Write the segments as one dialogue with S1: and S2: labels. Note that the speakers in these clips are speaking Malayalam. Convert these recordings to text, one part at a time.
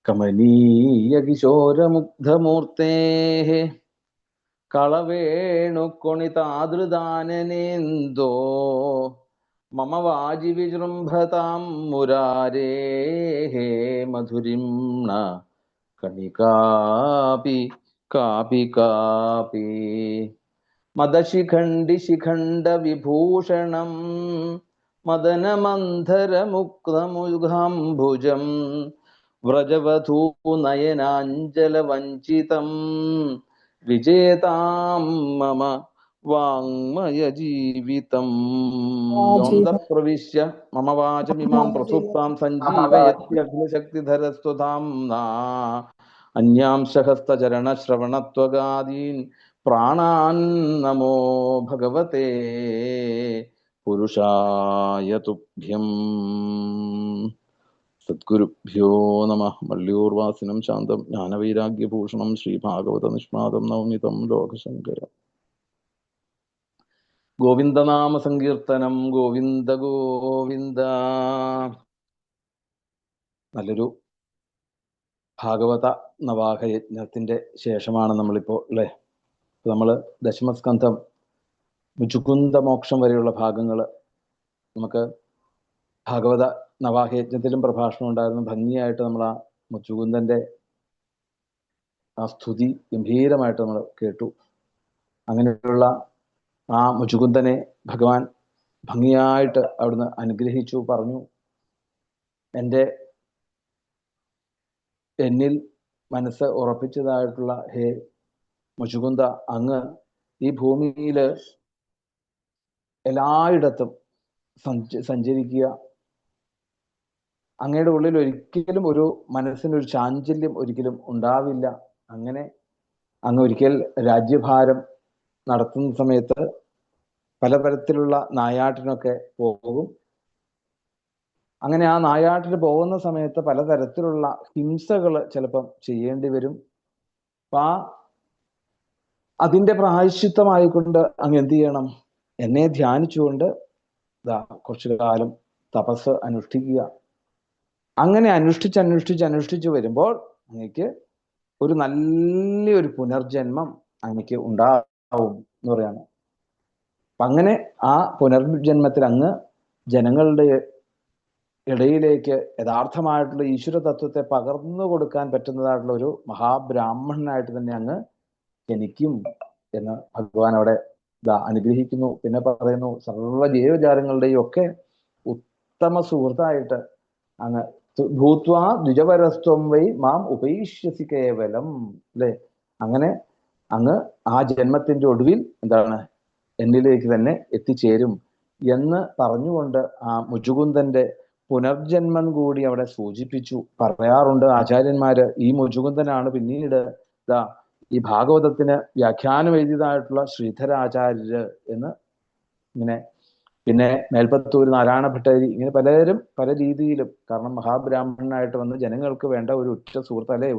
S1: കമനീയ കിശോരമുഗ്ധമൂർത്തേः കളവേണുക്കൊണിതാദൃദാനനേന്തോ മമ വാജി വിജൃംഭതാം മുരാരേः മധുരിം ന കണികാപി കാപി കാപി മദശിഖണ്ഡി ശിഖണ്ഡ വിഭൂഷണം മദനമന്ധരമുക്തമുഖാംബുജം വ്രജവധൂനയനാഞ്ജലവഞ്ചിതം വിജേതാം മമ വാങ്മയജീവിതം യോന്ത പ്രവിശ്യ മമ വാചമിമാം പ്രസുപ്താം സഞ്ജീവയത്യഖിലശക്തിധരസ്തുധാംനാ അന്യാംശഹസ്തചരണശ്രവണത്വഗാദീൻ പ്രാണാൻ നമോ ഭഗവതേ പുരുഷായ തുഭ്യം. സദ്ഗുരുഭ്യോ നമ. മള്ളിയൂർവാസിനം ശാന്തം ജ്ഞാനവൈരാഗ്യഭൂഷണം ശ്രീഭാഗവത നിഷ്ണാദം നവമിതം ലോകശങ്കരം. ഗോവിന്ദനാമ സങ്കീർത്തനം. ഗോവിന്ദ ഗോവിന്ദ. നല്ലൊരു ഭാഗവത നവാഹയജ്ഞത്തിന്റെ ശേഷമാണ് നമ്മളിപ്പോൾ അല്ലേ. നമ്മൾ ദശമസ്കന്ധം മുചുകുന്ദ മോക്ഷം വരെയുള്ള ഭാഗങ്ങൾ നമുക്ക് ഭാഗവത നവാഹയജ്ഞത്തിലും പ്രഭാഷണം ഉണ്ടായിരുന്നു. ഭംഗിയായിട്ട് നമ്മൾ ആ മുചുകുന്ദന്റെ ആ സ്തുതി ഗംഭീരമായിട്ട് നമ്മൾ കേട്ടു. അങ്ങനെയുള്ള ആ മുചുകുന്ദനെ ഭഗവാൻ ഭംഗിയായിട്ട് അവിടുന്ന് അനുഗ്രഹിച്ചു. പറഞ്ഞു, എന്നിൽ മനസ്സ് ഉറപ്പിച്ചതായിട്ടുള്ള ഹേ മുചുകുന്ദ, അങ്ങ് ഈ ഭൂമിയിൽ എല്ലായിടത്തും സഞ്ചരിക്കുക. അങ്ങയുടെ ഉള്ളിൽ ഒരിക്കലും ഒരു മനസ്സിനൊരു ചാഞ്ചല്യം ഒരിക്കലും ഉണ്ടാവില്ല. അങ്ങനെ അങ്ങ് ഒരിക്കൽ രാജ്യഭാരം നടത്തുന്ന സമയത്ത് പലതരത്തിലുള്ള നായാട്ടിനൊക്കെ പോകും. അങ്ങനെ ആ നായാട്ടിന് പോകുന്ന സമയത്ത് പലതരത്തിലുള്ള ഹിംസകൾ ചിലപ്പം ചെയ്യേണ്ടി വരും. അപ്പൊ അതിൻ്റെ പ്രായശ്ചിത്തമായിക്കൊണ്ട് അങ്ങ് എന്ത് ചെയ്യണം? എന്നെ ധ്യാനിച്ചുകൊണ്ട് കുറച്ചു കാലം തപസ് അനുഷ്ഠിക്കുക. അങ്ങനെ അനുഷ്ഠിച്ച് വരുമ്പോൾ അങ്ങക്ക് ഒരു നല്ലൊരു പുനർജന്മം അങ്ങക്ക് ഉണ്ടാവും എന്ന് പറയാണ്. അപ്പൊ അങ്ങനെ ആ പുനർജന്മത്തിൽ അങ്ങ് ജനങ്ങളുടെ ഇടയിലേക്ക് യഥാർത്ഥമായിട്ടുള്ള ഈശ്വര തത്വത്തെ പകർന്നു കൊടുക്കാൻ പറ്റുന്നതായിട്ടുള്ള ഒരു മഹാബ്രാഹ്മണനായിട്ട് തന്നെ അങ്ങ് ജനിക്കും എന്ന് ഭഗവാൻ അവിടെ അനുഗ്രഹിക്കുന്നു. പിന്നെ പറയുന്നു, സർവ്വ ജീവജാലങ്ങളുടെയും ഒക്കെ ഉത്തമ സുഹൃത്തായിട്ട് അങ്ങ് ഭൂത്വാ ദ്വിജപരസ്ത്വം വൈ മാം ഉപൈഷ്യസി കേവലം അല്ലെ. അങ്ങനെ അങ്ങ് ആ ജന്മത്തിന്റെ ഒടുവിൽ എന്താണ് എന്നിലേക്ക് തന്നെ എത്തിച്ചേരും എന്ന് പറഞ്ഞുകൊണ്ട് ആ മുചുകുന്ദന്റെ പുനർജന്മം കൂടി അവിടെ സൂചിപ്പിച്ചു. പറയാറുണ്ട് ആചാര്യന്മാര്, ഈ മുചുകുന്ദനാണ് പിന്നീട് ഈ ഭാഗവതത്തിന് വ്യാഖ്യാനം എഴുതിയതായിട്ടുള്ള ശ്രീധരാചാര്യര് എന്ന്. ഇങ്ങനെ പിന്നെ മേൽപ്പത്തൂർ നാരായണ ഭട്ടതിരി, ഇങ്ങനെ പലരും പല രീതിയിലും. കാരണം മഹാബ്രാഹ്മണനായിട്ട് വന്ന് ജനങ്ങൾക്ക് വേണ്ട ഒരു ഉറ്റ സുഹൃത്തല്ലേ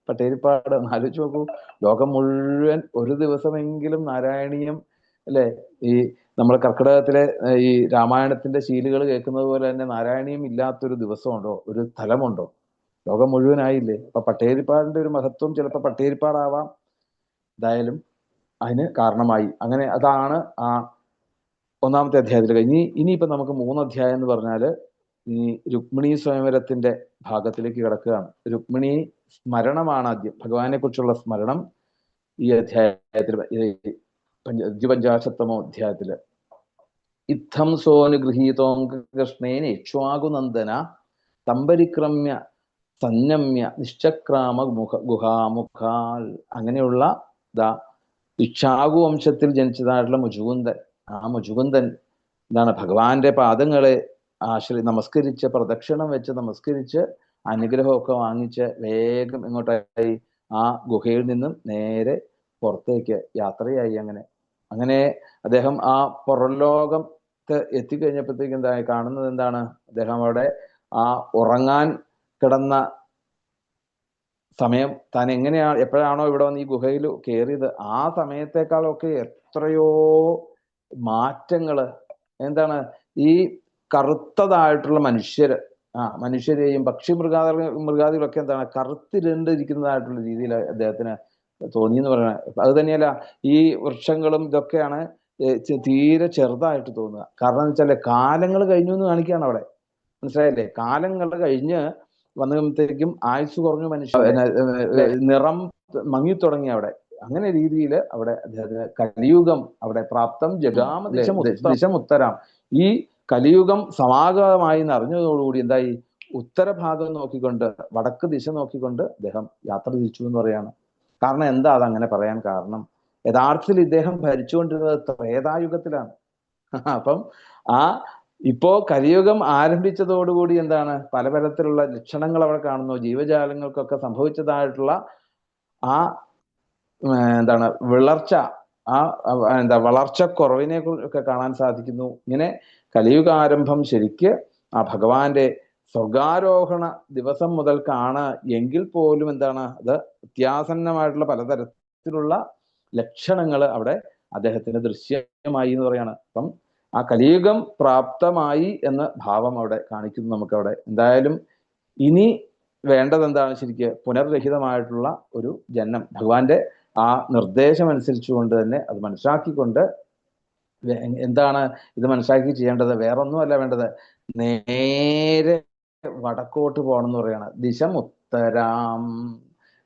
S1: പട്ടേരിപ്പാട്. ആലോചിച്ച് നോക്കൂ, ലോകം മുഴുവൻ ഒരു ദിവസമെങ്കിലും നാരായണീയം അല്ലെ. ഈ നമ്മൾ കർക്കിടകത്തിലെ ഈ രാമായണത്തിന്റെ ശീലുകൾ കേൾക്കുന്നത് പോലെ തന്നെ നാരായണീയം ഇല്ലാത്തൊരു ദിവസമുണ്ടോ, ഒരു സ്ഥലമുണ്ടോ? ലോകം മുഴുവനായില്ലേ. അപ്പൊ പട്ടേരിപ്പാടിന്റെ ഒരു മഹത്വം ചിലപ്പോൾ പട്ടേരിപ്പാടാവാം. എന്തായാലും അതിന് കാരണമായി. അങ്ങനെ അതാണ് ആ ഒന്നാമത്തെ അധ്യായത്തിൽ കഴിഞ്ഞ്. ഇനിയിപ്പോൾ നമുക്ക് 3 അധ്യായം എന്ന് പറഞ്ഞാല് ഈ രുക്മിണി സ്വയംവരത്തിന്റെ ഭാഗത്തിലേക്ക് കിടക്കുകയാണ്. രുക്മിണി സ്മരണമാണ് ആദ്യം, ഭഗവാനെ കുറിച്ചുള്ള സ്മരണം ഈ അധ്യായത്തിൽ, ദ്വിപഞ്ചാശത്തമോ അധ്യായത്തില്. ഇത്തം സോനുഗൃഹീതോ കൃഷ്ണേന ഇക്ഷ്വാകുനന്ദന തമ്പരിക്രമ്യ സന്നമ്യ നിശ്ചക്രാമ ഗുഹാമുഖാൽ. അങ്ങനെയുള്ള ഇക്ഷ്വാകു വംശത്തിൽ ജനിച്ചതായിട്ടുള്ള മുചുകുന്ദൻ. ആ മുചുകുന്ദൻ എന്താണ് ഭഗവാന്റെ പാദങ്ങളെ നമസ്കരിച്ച് പ്രദക്ഷിണം വെച്ച് നമസ്കരിച്ച് അനുഗ്രഹമൊക്കെ വാങ്ങിച്ച് വേഗം ഇങ്ങോട്ടായി ആ ഗുഹയിൽ നിന്നും നേരെ പുറത്തേക്ക് യാത്രയായി. അങ്ങനെ അദ്ദേഹം ആ പുറംലോകത്ത് എത്തിക്കഴിഞ്ഞപ്പോഴത്തേക്ക് കാണുന്നത് എന്താണ്? അദ്ദേഹം അവിടെ ആ ഉറങ്ങാൻ കിടന്ന സമയം താൻ എപ്പോഴാണോ ഇവിടെ വന്ന് ഈ ഗുഹയിൽ കയറിയത് ആ സമയത്തേക്കാളൊക്കെ എത്രയോ മാറ്റങ്ങള്. എന്താണ് ഈ കറുത്തതായിട്ടുള്ള മനുഷ്യര് മനുഷ്യരെയും മൃഗാദികളൊക്കെ എന്താണ് കറുത്തിരണ്ടിരിക്കുന്നതായിട്ടുള്ള രീതിയിൽ അദ്ദേഹത്തിന് തോന്നി എന്ന് പറയുന്നത്. അത് തന്നെയല്ല, ഈ വൃക്ഷങ്ങളും ഇതൊക്കെയാണ് തീരെ ചെറുതായിട്ട് തോന്നുക. കാരണം എന്ന് വെച്ചാല് കാലങ്ങൾ കഴിഞ്ഞു എന്ന് കാണിക്കുകയാണ് അവിടെ. മനസ്സിലായില്ലേ? കാലങ്ങൾ കഴിഞ്ഞ് വന്നപ്പോഴത്തേക്കും ആയുസ് കുറഞ്ഞു, മനുഷ്യ നിറം മങ്ങിത്തുടങ്ങി അവിടെ. അങ്ങനെ രീതിയിൽ അവിടെ അദ്ദേഹത്തിന് കലിയുഗം അവിടെ പ്രാപ്തം ജഗാമ ദിശമുത്തരാം. ഈ കലിയുഗം സമാഗതമായി എന്നറിഞ്ഞതോടുകൂടി എന്തായി, ഉത്തരഭാഗം നോക്കിക്കൊണ്ട്, വടക്ക് ദിശ നോക്കിക്കൊണ്ട് അദ്ദേഹം യാത്ര തിരിച്ചു എന്ന് പറയാണ്. കാരണം എന്താ അതങ്ങനെ പറയാൻ കാരണം? യഥാർത്ഥത്തിൽ ഇദ്ദേഹം ഭരിച്ചുകൊണ്ടിരുന്നത് ത്രേതായുഗത്തിലാണ്. അപ്പം ഇപ്പോ കലിയുഗം ആരംഭിച്ചതോടുകൂടി എന്താണ്, പലതരത്തിലുള്ള ലക്ഷണങ്ങൾ അവിടെ കാണുന്നു. ജീവജാലങ്ങൾക്കൊക്കെ സംഭവിച്ചതായിട്ടുള്ള എന്താണ് വിളർച്ച, വളർച്ചക്കുറവിനെ ഒക്കെ കാണാൻ സാധിക്കുന്നു. ഇങ്ങനെ കലിയുഗാരംഭം ശരിക്ക് ഭഗവാന്റെ സ്വർഗാരോഹണ ദിവസം മുതൽക്കാണ് എങ്കിൽ പോലും എന്താണ്, അത് വ്യത്യാസന്നമായിട്ടുള്ള പലതരത്തിലുള്ള ലക്ഷണങ്ങൾ അവിടെ അദ്ദേഹത്തിന് ദൃശ്യമായി എന്ന് പറയാണ്. അപ്പം കലിയുഗം പ്രാപ്തമായി എന്ന ഭാവം അവിടെ കാണിക്കുന്നു നമുക്കവിടെ. എന്തായാലും ഇനി വേണ്ടത് എന്താണ്, ശരിക്ക് പുനർരഹിതമായിട്ടുള്ള ഒരു ജന്മം. ഭഗവാന്റെ നിർദ്ദേശം അനുസരിച്ചുകൊണ്ട് തന്നെ അത് മനസ്സിലാക്കിക്കൊണ്ട് എന്താണ് ഇത് മനസ്സിലാക്കി ചെയ്യേണ്ടത്? വേറൊന്നുമല്ല വേണ്ടത്, നേരെ വടക്കോട്ട് പോകണം എന്ന് പറയാണ്. ദിശമുത്തരാം.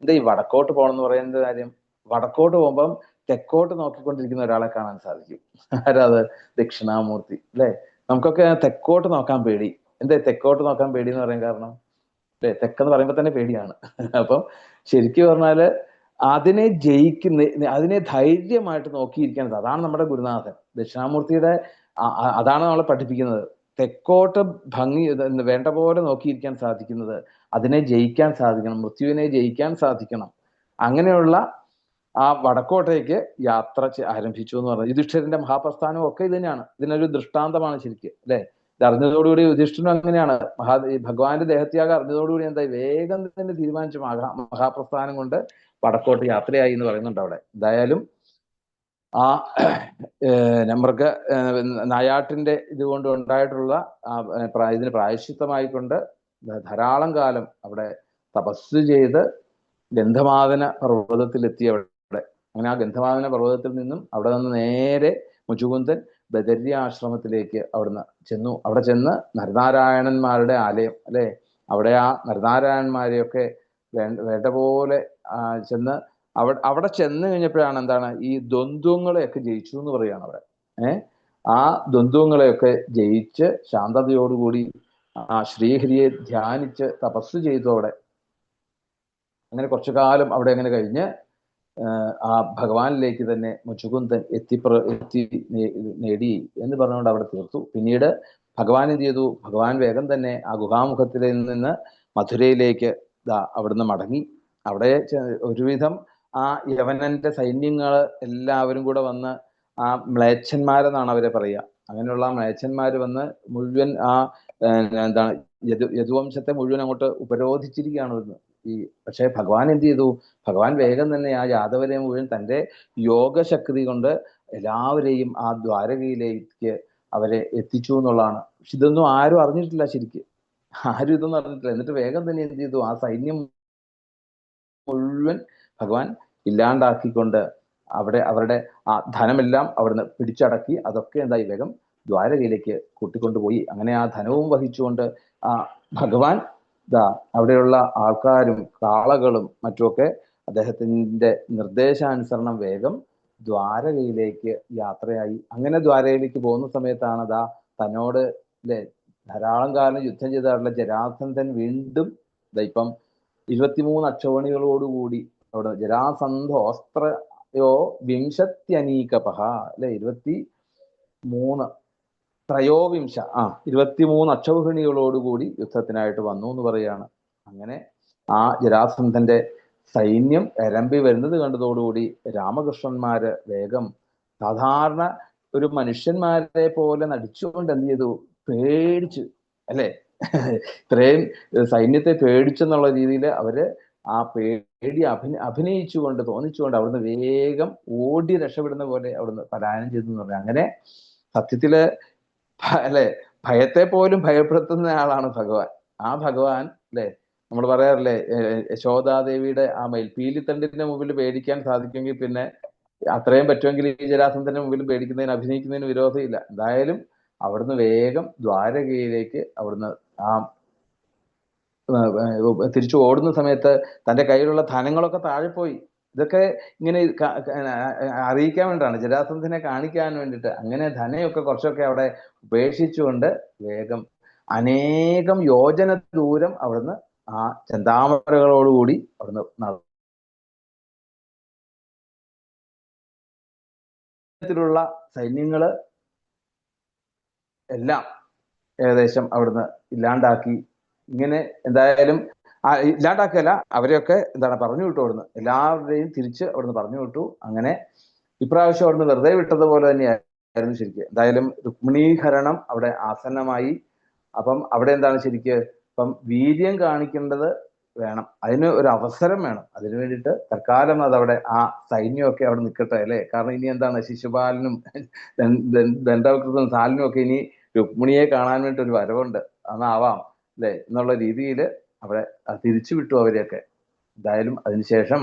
S1: എന്താ ഈ വടക്കോട്ട് പോകണം എന്ന് പറയുന്നത് കാര്യം? വടക്കോട്ട് പോകുമ്പം തെക്കോട്ട് നോക്കിക്കൊണ്ടിരിക്കുന്ന ഒരാളെ കാണാൻ സാധിക്കും. ആരാത്? ദക്ഷിണാമൂർത്തി അല്ലെ? നമുക്കൊക്കെ തെക്കോട്ട് നോക്കാൻ പേടി. എന്താ തെക്കോട്ട് നോക്കാൻ പേടി എന്ന് പറയാൻ കാരണം? അല്ലെ, തെക്കെന്ന് പറയുമ്പോൾ തന്നെ പേടിയാണ്. അപ്പം ശരിക്കും പറഞ്ഞാല് അതിനെ അതിനെ ധൈര്യമായിട്ട് നോക്കിയിരിക്കുന്നത് അതാണ് നമ്മുടെ ഗുരുനാഥൻ ദക്ഷിണാമൂർത്തിയുടെ. അതാണ് നമ്മളെ പഠിപ്പിക്കുന്നത്. തെക്കോട്ട് ഭംഗി വേണ്ട പോലെ നോക്കിയിരിക്കാൻ സാധിക്കുന്നത്, അതിനെ ജയിക്കാൻ സാധിക്കണം, മൃത്യുവിനെ ജയിക്കാൻ സാധിക്കണം. അങ്ങനെയുള്ള വടക്കോട്ടേക്ക് യാത്ര ആരംഭിച്ചു എന്ന് പറഞ്ഞത് യുധിഷ്ഠിരന്റെ മഹാപ്രസ്ഥാനവും ഒക്കെ ഇത് തന്നെയാണ്. ഇതിനൊരു ദൃഷ്ടാന്തമാണ് ശരിക്കും അല്ലെ. ഇത് അറിഞ്ഞതോടുകൂടി യുധിഷ്ഠിരനും അങ്ങനെയാണ്. ഭഗവാന്റെ ദേഹത്യാഗം അറിഞ്ഞതോടുകൂടി എന്തായി, വേഗം തന്നെ തീരുമാനിച്ചു മഹാപ്രസ്ഥാനം കൊണ്ട് വടക്കോട്ട് യാത്രയായി എന്ന് പറയുന്നുണ്ട് അവിടെ. എന്തായാലും നമ്മൾക്ക് നായാട്ടിന്റെ ഇതുകൊണ്ട് ഉണ്ടായിട്ടുള്ള ഇതിന് പ്രായശ്ചിത്തമായിക്കൊണ്ട് ധാരാളം കാലം അവിടെ തപസ് ചെയ്ത് ഗന്ധമാദന പർവ്വതത്തിലെത്തി അവിടെ. അങ്ങനെ ഗന്ധമാദന പർവ്വതത്തിൽ നിന്നും അവിടെ നിന്ന് നേരെ മുചുകുന്ദൻ ബദര്യ ആശ്രമത്തിലേക്ക് അവിടുന്ന് ചെന്നു. അവിടെ ചെന്ന് നരനാരായണന്മാരുടെ ആലയം അല്ലെ, അവിടെ നരനാരായണന്മാരെയൊക്കെ വേണ്ട പോലെ ചെന്ന് അവിടെ ചെന്ന് കഴിഞ്ഞപ്പോഴാണ് എന്താണ്, ഈ ദ്വന്ദ്വങ്ങളെയൊക്കെ ജയിച്ചു എന്ന് പറയുകയാണ് അവിടെ. ദ്വന്ദ്വങ്ങളെയൊക്കെ ജയിച്ച് ശാന്തതയോടുകൂടി ശ്രീഹരിയെ ധ്യാനിച്ച് തപസ് ചെയ്തു അവിടെ. അങ്ങനെ കുറച്ചു കാലം അവിടെ അങ്ങനെ കഴിഞ്ഞ് ഭഗവാനിലേക്ക് തന്നെ മുചുകുന്ദൻ എത്തി നേടി എന്ന് പറഞ്ഞുകൊണ്ട് അവിടെ തീർത്തു. പിന്നീട് ഭഗവാൻ എന്ത് ചെയ്തു? ഭഗവാൻ വേഗം തന്നെ ഗുഹാമുഖത്തിൽ നിന്ന് മധുരയിലേക്ക് അവിടുന്ന് മടങ്ങി. അവിടെ ഒരുവിധം യവനന്റെ സൈന്യങ്ങൾ എല്ലാവരും കൂടെ വന്ന് മ്ലേച്ഛന്മാരെന്നാണ് അവരെ പറയുക. അങ്ങനെയുള്ള മ്ലേച്ഛന്മാര് വന്ന് മുഴുവൻ എന്താണ് യദുവംശത്തെ മുഴുവൻ അങ്ങോട്ട് ഉപരോധിച്ചിരിക്കുകയാണ്. പക്ഷെ ഭഗവാൻ എന്ത് ചെയ്തു? ഭഗവാൻ വേഗം തന്നെ യാദവരെ മുഴുവൻ തൻ്റെ യോഗശക്തി കൊണ്ട് എല്ലാവരെയും ദ്വാരകയിലേക്ക് അവരെ എത്തിച്ചു എന്നുള്ളതാണ്. പക്ഷെ ഇതൊന്നും ആരും അറിഞ്ഞിട്ടില്ല, ശരിക്ക് ആരും ഇതൊന്നും അറിഞ്ഞിട്ടില്ല. എന്നിട്ട് വേഗം തന്നെ എന്ത് ചെയ്തു? സൈന്യം മുഴുവൻ ഭഗവാൻ ഇല്ലാണ്ടാക്കിക്കൊണ്ട് അവിടെ അവരുടെ ധനമെല്ലാം അവിടുന്ന് പിടിച്ചടക്കി അതൊക്കെ എന്തായി വേഗം ദ്വാരകയിലേക്ക് കൂട്ടിക്കൊണ്ടുപോയി. അങ്ങനെ ധനവും വഹിച്ചുകൊണ്ട് ഭഗവാൻ അവിടെയുള്ള ആൾക്കാരും കാളകളും മറ്റുമൊക്കെ അദ്ദേഹത്തിൻ്റെ നിർദ്ദേശാനുസരണം വേഗം ദ്വാരകയിലേക്ക് യാത്രയായി. അങ്ങനെ ദ്വാരകയിലേക്ക് പോകുന്ന സമയത്താണ് തന്നോട് ധാരാളം കാലം യുദ്ധം ചെയ്തിട്ടുള്ള ജരാസന്ധൻ വീണ്ടും ഇപ്പം 23 അക്ഷോണികളോടുകൂടി അവിടെ ജരാസന്ധോസ്ത്രയോ വിംശത്യനീകപഹ 23 അക്ഷൗഹിണികളോടുകൂടി യുദ്ധത്തിനായിട്ട് വന്നു എന്ന് പറയാണ്. അങ്ങനെ ജരാസന്ധന്റെ സൈന്യം എരമ്പി വരുന്നത് കണ്ടതോടുകൂടി രാമകൃഷ്ണന്മാര് വേഗം സാധാരണ ഒരു മനുഷ്യന്മാരെ പോലെ നടിച്ചുകൊണ്ട് എന്ത് ചെയ്തു? പേടിച്ച് അല്ലെ, ഇത്രയും സൈന്യത്തെ പേടിച്ചെന്നുള്ള രീതിയിൽ അവര് പേടി അഭിനയിച്ചുകൊണ്ട് തോന്നിച്ചുകൊണ്ട് അവിടുന്ന് വേഗം ഓടി രക്ഷപ്പെടുന്ന പോലെ അവിടുന്ന് പലായനം ചെയ്തു എന്ന് പറയാം. അങ്ങനെ സത്യത്തില് ഭയത്തെ പോലും ഭയപ്പെടുത്തുന്ന ആളാണ് ഭഗവാൻ. ആ ഭഗവാൻ അല്ലെ, നമ്മൾ പറയാറില്ലേ, യശോദാദേവിയുടെ ആ മയിൽപീലിത്തണ്ടിന്റെ മുമ്പിൽ പേടിക്കാൻ സാധിക്കുമെങ്കിൽ പിന്നെ അത്രയും പറ്റുമെങ്കിൽ ഈ ജരാസന്ധന്റെ മുമ്പിൽ പേടിക്കുന്നതിന് അഭിനയിക്കുന്നതിന് വിരോധമില്ല. എന്തായാലും അവിടുന്ന് വേഗം ദ്വാരകയിലേക്ക് അവിടുന്ന് ആ തിരിച്ചു ഓടുന്ന സമയത്ത് തന്റെ കയ്യിലുള്ള ധനങ്ങളൊക്കെ താഴെ പോയി. ഇതൊക്കെ ഇങ്ങനെ അറിയിക്കാൻ വേണ്ടിയിട്ടാണ്, ജരാസന്ധനെ കാണിക്കാൻ വേണ്ടിയിട്ട്. അങ്ങനെ ധനയൊക്കെ കുറച്ചൊക്കെ അവിടെ ഉപേക്ഷിച്ചുകൊണ്ട് വേഗം അനേകം യോജന ദൂരം അവിടുന്ന് ആ ചെന്താമരകളോടുകൂടി അവിടുന്ന് ത്തിലുള്ള സൈന്യങ്ങള് എല്ലാം ഏകദേശം അവിടുന്ന് ഇല്ലാണ്ടാക്കി. ഇങ്ങനെ എന്തായാലും ഇല്ലാണ്ടാക്കല്ല, അവരെയൊക്കെ എന്താണ് പറഞ്ഞു വിട്ടു അവിടുന്ന്, എല്ലാവരുടെയും തിരിച്ച് അവിടുന്ന് പറഞ്ഞു വിട്ടു. അങ്ങനെ ഇപ്രാവശ്യം അവിടുന്ന് വെറുതെ വിട്ടതുപോലെ തന്നെയായിരുന്നു ശരിക്ക്. എന്തായാലും രുക്മിണീഹരണം അവിടെ ആസന്നമായി. അപ്പം അവിടെ എന്താണ് ശരിക്ക്, ഇപ്പം വീര്യം കാണിക്കേണ്ടത് വേണം, അതിന് ഒരു അവസരം വേണം. അതിനു വേണ്ടിയിട്ട് തൽക്കാലം അതവിടെ ആ സൈന്യമൊക്കെ അവിടെ നിൽക്കട്ടെ അല്ലെ. കാരണം ഇനി എന്താണ്, ശിശുപാലനും ദണ്ഡവക്രത്തും സാലിനും ഒക്കെ ഇനി രുക്മിണിയെ കാണാൻ വേണ്ടി ഒരു വരവുണ്ട്, അന്നാവാം അല്ലെ എന്നുള്ള രീതിയിൽ അവിടെ തിരിച്ചു വിട്ടു അവരെയൊക്കെ. എന്തായാലും അതിനുശേഷം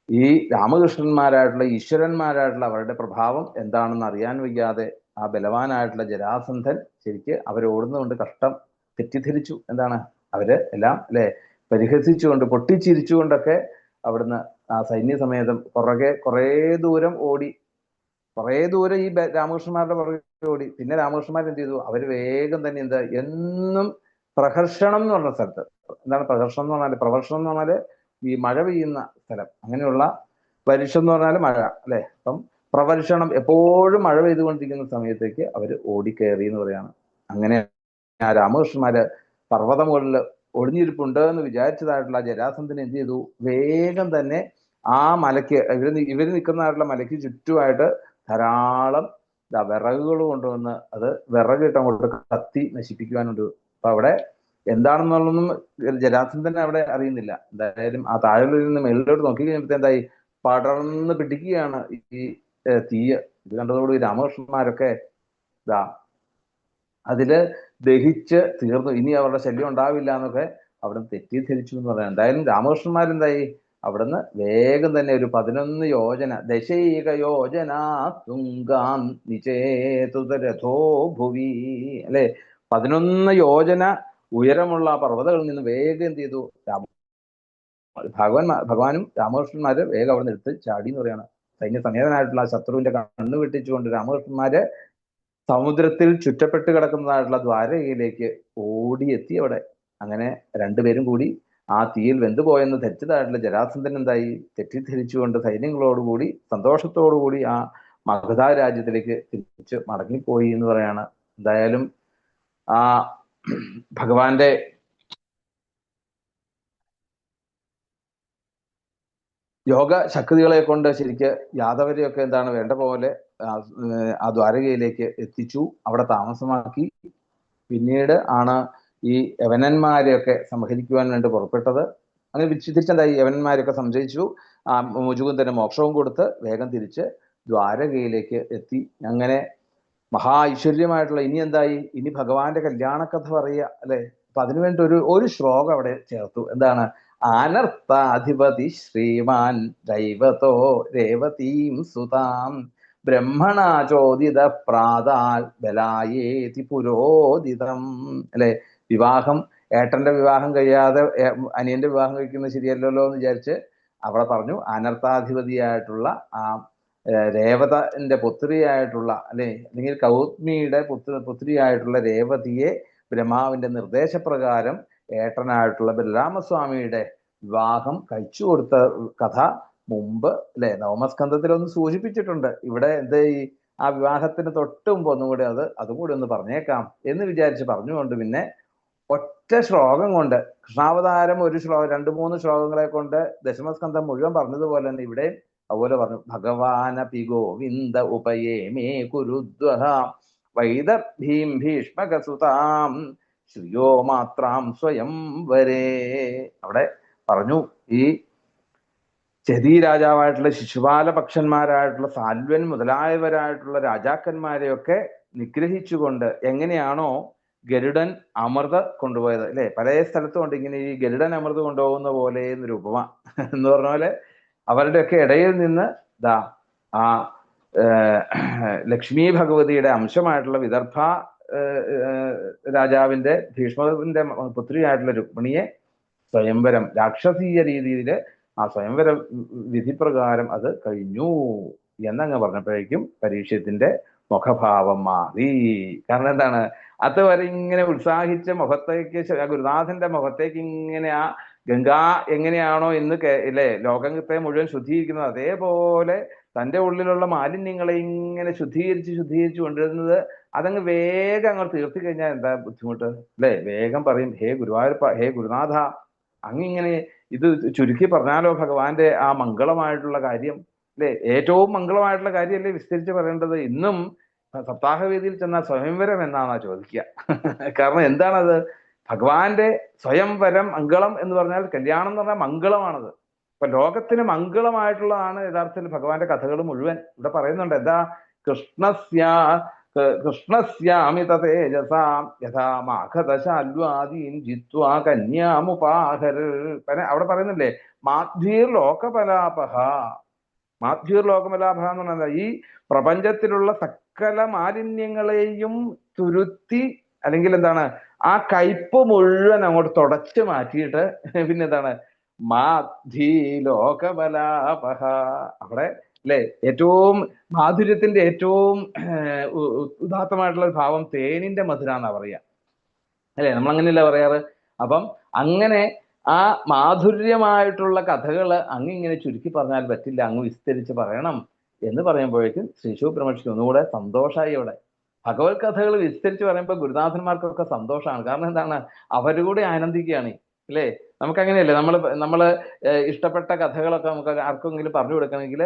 S1: ഈ രാമകൃഷ്ണന്മാരായിട്ടുള്ള ഈശ്വരന്മാരായിട്ടുള്ള അവരുടെ പ്രഭാവം എന്താണെന്ന് അറിയാൻ വയ്യാതെ ആ ബലവാനായിട്ടുള്ള ജരാസന്ധൻ ശരിക്ക് അവരോടുന്നുകൊണ്ട് കഷ്ടം തെറ്റിദ്ധരിച്ചു. എന്താണ്, അവര് എല്ലാം അല്ലെ പരിഹസിച്ചുകൊണ്ട് പൊട്ടിച്ചിരിച്ചുകൊണ്ടൊക്കെ അവിടുന്ന് ആ സൈന്യസമേതം കുറേ ദൂരം ഓടി. കുറേ ദൂരം ഈ രാമകൃഷ്ണന്മാരുടെ പുറകെ ഓടി. പിന്നെ രാമകൃഷ്ണന്മാർ എന്ത് ചെയ്തു, അവര് വേഗം തന്നെ എന്നും പ്രഹർഷണം എന്ന് പറഞ്ഞ സ്ഥലത്ത്, എന്താണ് പ്രഹർഷണം എന്ന് പറഞ്ഞാല്, പ്രവർഷണം എന്ന് പറഞ്ഞാല് ഈ മഴ പെയ്യുന്ന സ്ഥലം, അങ്ങനെയുള്ള പരീക്ഷ എന്ന് പറഞ്ഞാൽ മഴ അല്ലെ. അപ്പം പ്രവർഷണം എപ്പോഴും മഴ പെയ്തുകൊണ്ടിരിക്കുന്ന സമയത്തേക്ക് അവര് ഓടിക്കയറി എന്ന് പറയാണ്. അങ്ങനെ ആ രാമകൃഷ്ണന്മാര് പർവ്വത മുകളിൽ ഒളിഞ്ഞിരിപ്പുണ്ട് എന്ന് വിചാരിച്ചതായിട്ടുള്ള ജരാസന്ധന് എന്ത് ചെയ്തു, വേഗം തന്നെ ആ മലയ്ക്ക്, ഇവര് നിൽക്കുന്നതായിട്ടുള്ള മലയ്ക്ക് ചുറ്റുമായിട്ട് ധാരാളം വിറകുകൾ കൊണ്ടുവന്ന് അത് വിറകിട്ട് അങ്ങോട്ട് കത്തി നശിപ്പിക്കുവാനുണ്ട്. അപ്പൊ അവിടെ എന്താണെന്നുള്ളതൊന്നും ജരാസന്ധൻ അവിടെ അറിയുന്നില്ല. എന്തായാലും ആ താഴെയിൽ നിന്ന് മേളിലോട്ട് നോക്കി കഴിഞ്ഞപ്പോൾ എന്തായി, പടർന്ന് പിടിക്കുകയാണ് ഈ തീയ്. ഇത് കണ്ടതോടുകൂടി രാമകൃഷ്ണന്മാരൊക്കെ അതില് ദഹിച്ച് തീർന്നു, ഇനി അവരുടെ ശല്യം ഉണ്ടാവില്ല എന്നൊക്കെ അവിടുന്ന് തെറ്റിദ്ധരിച്ചു എന്ന് പറയാം. എന്തായാലും രാമകൃഷ്ണന്മാരെന്തായി, അവിടുന്ന് വേഗം തന്നെ ഒരു 11 യോജന, ദശൈക യോജന തുങ്കാം നിചേതുരഥോ ഭുവി അല്ലെ, 11 യോജന ഉയരമുള്ള പർവ്വതങ്ങളിൽ നിന്ന് വേഗം എന്ത് ചെയ്തു, ഭഗവാനും രാമകൃഷ്ണന്മാര് വേഗം അവിടെ നിന്ന് എടുത്ത് ചാടി എന്ന് പറയാണ്. സൈന്യസമേതനായിട്ടുള്ള ശത്രുവിന്റെ കണ്ണ് വെട്ടിച്ചുകൊണ്ട് രാമകൃഷ്ണന്മാര് സമുദ്രത്തിൽ ചുറ്റപ്പെട്ട് കിടക്കുന്നതായിട്ടുള്ള ദ്വാരകയിലേക്ക് ഓടിയെത്തി അവിടെ. അങ്ങനെ രണ്ടുപേരും കൂടി ആ തീയിൽ വെന്തുപോയെന്ന് ധരിച്ചതായിട്ടുള്ള ജരാസന്ധൻ എന്തായി, തെറ്റിദ്ധരിച്ചുകൊണ്ട് സൈന്യങ്ങളോടുകൂടി സന്തോഷത്തോടുകൂടി ആ മഗധ രാജ്യത്തിലേക്ക് തിരിച്ച് മടങ്ങിപ്പോയി എന്ന് പറയാണ്. എന്തായാലും ആ ഭഗവാന്റെ യോഗ ശക്തികളെ കൊണ്ട് ശരിക്ക് യാദവരെയൊക്കെ എന്താണ് വേണ്ട പോലെ ആ ദ്വാരകയിലേക്ക് എത്തിച്ചു, അവിടെ താമസമാക്കി. പിന്നീട് ആണ് ഈ യവനന്മാരെയൊക്കെ സംഹരിക്കുവാൻ വേണ്ടി പുറപ്പെട്ടത്. അങ്ങനെ തിരിച്ചെന്തായി, യവനന്മാരെയൊക്കെ സംശയിച്ചു, ആ മുജുകുന്ദന് മോക്ഷവും കൊടുത്ത് വേഗം തിരിച്ച് ദ്വാരകയിലേക്ക് എത്തി. അങ്ങനെ മഹാ ഐശ്വര്യമായിട്ടുള്ള ഇനി എന്തായി, ഇനി ഭഗവാന്റെ കല്യാണകഥ പറയുക അല്ലെ. അപ്പൊ അതിനുവേണ്ടി ഒരു ശ്ലോകം അവിടെ ചേർത്തു. എന്താണ്, അനർത്ഥാധിപതി ശ്രീമാൻ ദൈവതോ രേവതീം സുതാം ബ്രഹ്മണ ചോദിത പ്രാതാൽ ബലായേതി പുരോദിതം അല്ലെ. വിവാഹം, ഏട്ടന്റെ വിവാഹം കഴിയാതെ അനിയന്റെ വിവാഹം കഴിക്കുന്നത് ശരിയല്ലല്ലോ എന്ന് വിചാരിച്ച് അവിടെ പറഞ്ഞു, അനർത്ഥാധിപതിയായിട്ടുള്ള ആ രേവതന്റെ പുത്രിയായിട്ടുള്ള അല്ലെ, അല്ലെങ്കിൽ കൗത്മിയുടെ പുത്രിയായിട്ടുള്ള രേവതിയെ ബ്രഹ്മാവിന്റെ നിർദ്ദേശപ്രകാരം ഏട്ടനായിട്ടുള്ള ബലരാമസ്വാമിയുടെ വിവാഹം കഴിച്ചു കൊടുത്ത കഥ മുമ്പ് അല്ലെ നവമസ്കന്ധത്തിലൊന്ന് സൂചിപ്പിച്ചിട്ടുണ്ട്. ഇവിടെ ഈ ആ വിവാഹത്തിന് തൊട്ട് മുമ്പ് ഒന്നും കൂടി അതും കൂടി ഒന്ന് പറഞ്ഞേക്കാം എന്ന് വിചാരിച്ച് പറഞ്ഞുകൊണ്ട് പിന്നെ ഒറ്റ ശ്ലോകം കൊണ്ട്, കൃഷ്ണാവതാരം ഒരു ശ്ലോകം 2-3 ശ്ലോകങ്ങളെ കൊണ്ട് ദശമസ്കന്ധം മുഴുവൻ പറഞ്ഞതുപോലെ തന്നെ ഇവിടെ അതുപോലെ പറഞ്ഞു, ഭഗവാനപി ഗോവിന്ദ ഉപയേമേ കുരുദ്വഹ വൈദർഭീം ഭീഷ്മകസുതാം ശ്രിയോ മാത്രാം സ്വയം വരേ. അവിടെ പറഞ്ഞു, ഈ ചതി രാജാവായിട്ടുള്ള ശിശുപാല പക്ഷന്മാരായിട്ടുള്ള സാൽവൻ മുതലായവരായിട്ടുള്ള രാജാക്കന്മാരെയൊക്കെ നിഗ്രഹിച്ചുകൊണ്ട് എങ്ങനെയാണോ ഗരുഡൻ അമൃത് കൊണ്ടുപോയത് അല്ലെ. പല സ്ഥലത്തും ഉണ്ട് ഇങ്ങനെ ഈ ഗരുഡൻ അമൃത് കൊണ്ടുപോകുന്ന പോലെ എന്നൊരു ഉപമ എന്ന് പറഞ്ഞ പോലെ അവരുടെയൊക്കെ ഇടയിൽ നിന്ന് ദാ ആ ലക്ഷ്മി ഭഗവതിയുടെ അംശമായിട്ടുള്ള വിദർഭ രാജാവിന്റെ ഭീഷ്മന്റെ പുത്രിയായിട്ടുള്ള രുക്മിണിയെ സ്വയംവരം രാക്ഷസീയ രീതിയിൽ ആ സ്വയംവര വിധിപ്രകാരം അത് കഴിഞ്ഞു എന്നങ്ങ് പറഞ്ഞപ്പോഴേക്കും പരീക്ഷത്തിന്റെ മുഖഭാവം മാറി. കാരണം എന്താണ്, അതുവരെ ഇങ്ങനെ ഉത്സാഹിച്ച മുഖത്തേക്ക് ഗുരുനാഥന്റെ മുഖത്തേക്ക് ഇങ്ങനെ ആ ഗംഗ എങ്ങനെയാണോ ഇന്ന് അല്ലേ ലോകത്തെ മുഴുവൻ ശുദ്ധീകരിക്കുന്നത്, അതേപോലെ തൻ്റെ ഉള്ളിലുള്ള മാലിന്യങ്ങളെ ഇങ്ങനെ ശുദ്ധീകരിച്ച് കൊണ്ടുവരുന്നത് അതങ്ങ് വേഗം അങ്ങോട്ട് തീർത്തി കഴിഞ്ഞാൽ എന്താ ബുദ്ധിമുട്ട് അല്ലേ. വേഗം പറയും, ഹേ ഗുരുവായൂരപ്പ, ഹേ ഗുരുനാഥ, അങ്ങിങ്ങനെ ഇത് ചുരുക്കി പറഞ്ഞാലോ ഭഗവാന്റെ ആ മംഗളമായിട്ടുള്ള കാര്യം അല്ലെ, ഏറ്റവും മംഗളമായിട്ടുള്ള കാര്യമല്ലേ വിസ്തരിച്ച് പറയേണ്ടത്. ഇന്നും സപ്താഹവേദിയിൽ ചെന്നാൽ സ്വയംവരം എന്നാണോ ചോദിക്കുക. കാരണം എന്താണത്, ഭഗവാന്റെ സ്വയംവരം മംഗളം എന്ന് പറഞ്ഞാൽ കല്യാണം എന്ന് പറഞ്ഞാൽ മംഗളമാണത്. അപ്പൊ ലോകത്തിന് മംഗളമായിട്ടുള്ളതാണ് യഥാർത്ഥത്തിൽ ഭഗവാന്റെ കഥകൾ മുഴുവൻ. ഇവിടെ പറയുന്നുണ്ട് എന്താ, കൃഷ്ണസ്യാമിത തേജസാം യഥാ മാഘതശാൽവാദീൻ ജിത്വാ കന്യാമുപാഹർ. അവിടെ പറയുന്നില്ലേ, മാധ്വീർ ലോകപലാപഹ. മാധ്വീർ ലോകമലാഭ എന്ന് പറഞ്ഞാൽ ഈ പ്രപഞ്ചത്തിലുള്ള സകല മാലിന്യങ്ങളെയും തുരുത്തി, അല്ലെങ്കിൽ എന്താണ്, ആ കയ്പ് മുഴുവൻ അങ്ങോട്ട് തുടച്ചു മാറ്റിയിട്ട് പിന്നെ എന്താണ്, മാധി ലോകബലാപഹ. അവിടെ അല്ലെ ഏറ്റവും മാധുര്യത്തിന്റെ ഏറ്റവും ഉദാത്തമായിട്ടുള്ള ഭാവം തേനിന്റെ മധുര എന്നാ പറയാ അല്ലെ, നമ്മളങ്ങനെയല്ല പറയാറ്. അപ്പം അങ്ങനെ ആ മാധുര്യമായിട്ടുള്ള കഥകൾ അങ്ങിങ്ങനെ ചുരുക്കി പറഞ്ഞാൽ പറ്റില്ല, അങ്ങ് വിസ്തരിച്ച് പറയണം എന്ന് പറയുമ്പോഴേക്കും ശ്രീ ശിവബ്രഹ്മർഷിക്ക് ഒന്നുകൂടെ സന്തോഷമായി. അവിടെ ഭഗവത് കഥകൾ വിസ്തരിച്ച് പറയുമ്പോൾ ഗുരുനാഥന്മാർക്കൊക്കെ സന്തോഷമാണ്. കാരണം എന്താണ്, അവരുകൂടെ ആനന്ദിക്കുകയാണ് അല്ലേ. നമുക്കങ്ങനെയല്ലേ, നമ്മള് ഇഷ്ടപ്പെട്ട കഥകളൊക്കെ നമുക്ക് ആർക്കെങ്കിലും പറഞ്ഞു കൊടുക്കണമെങ്കിൽ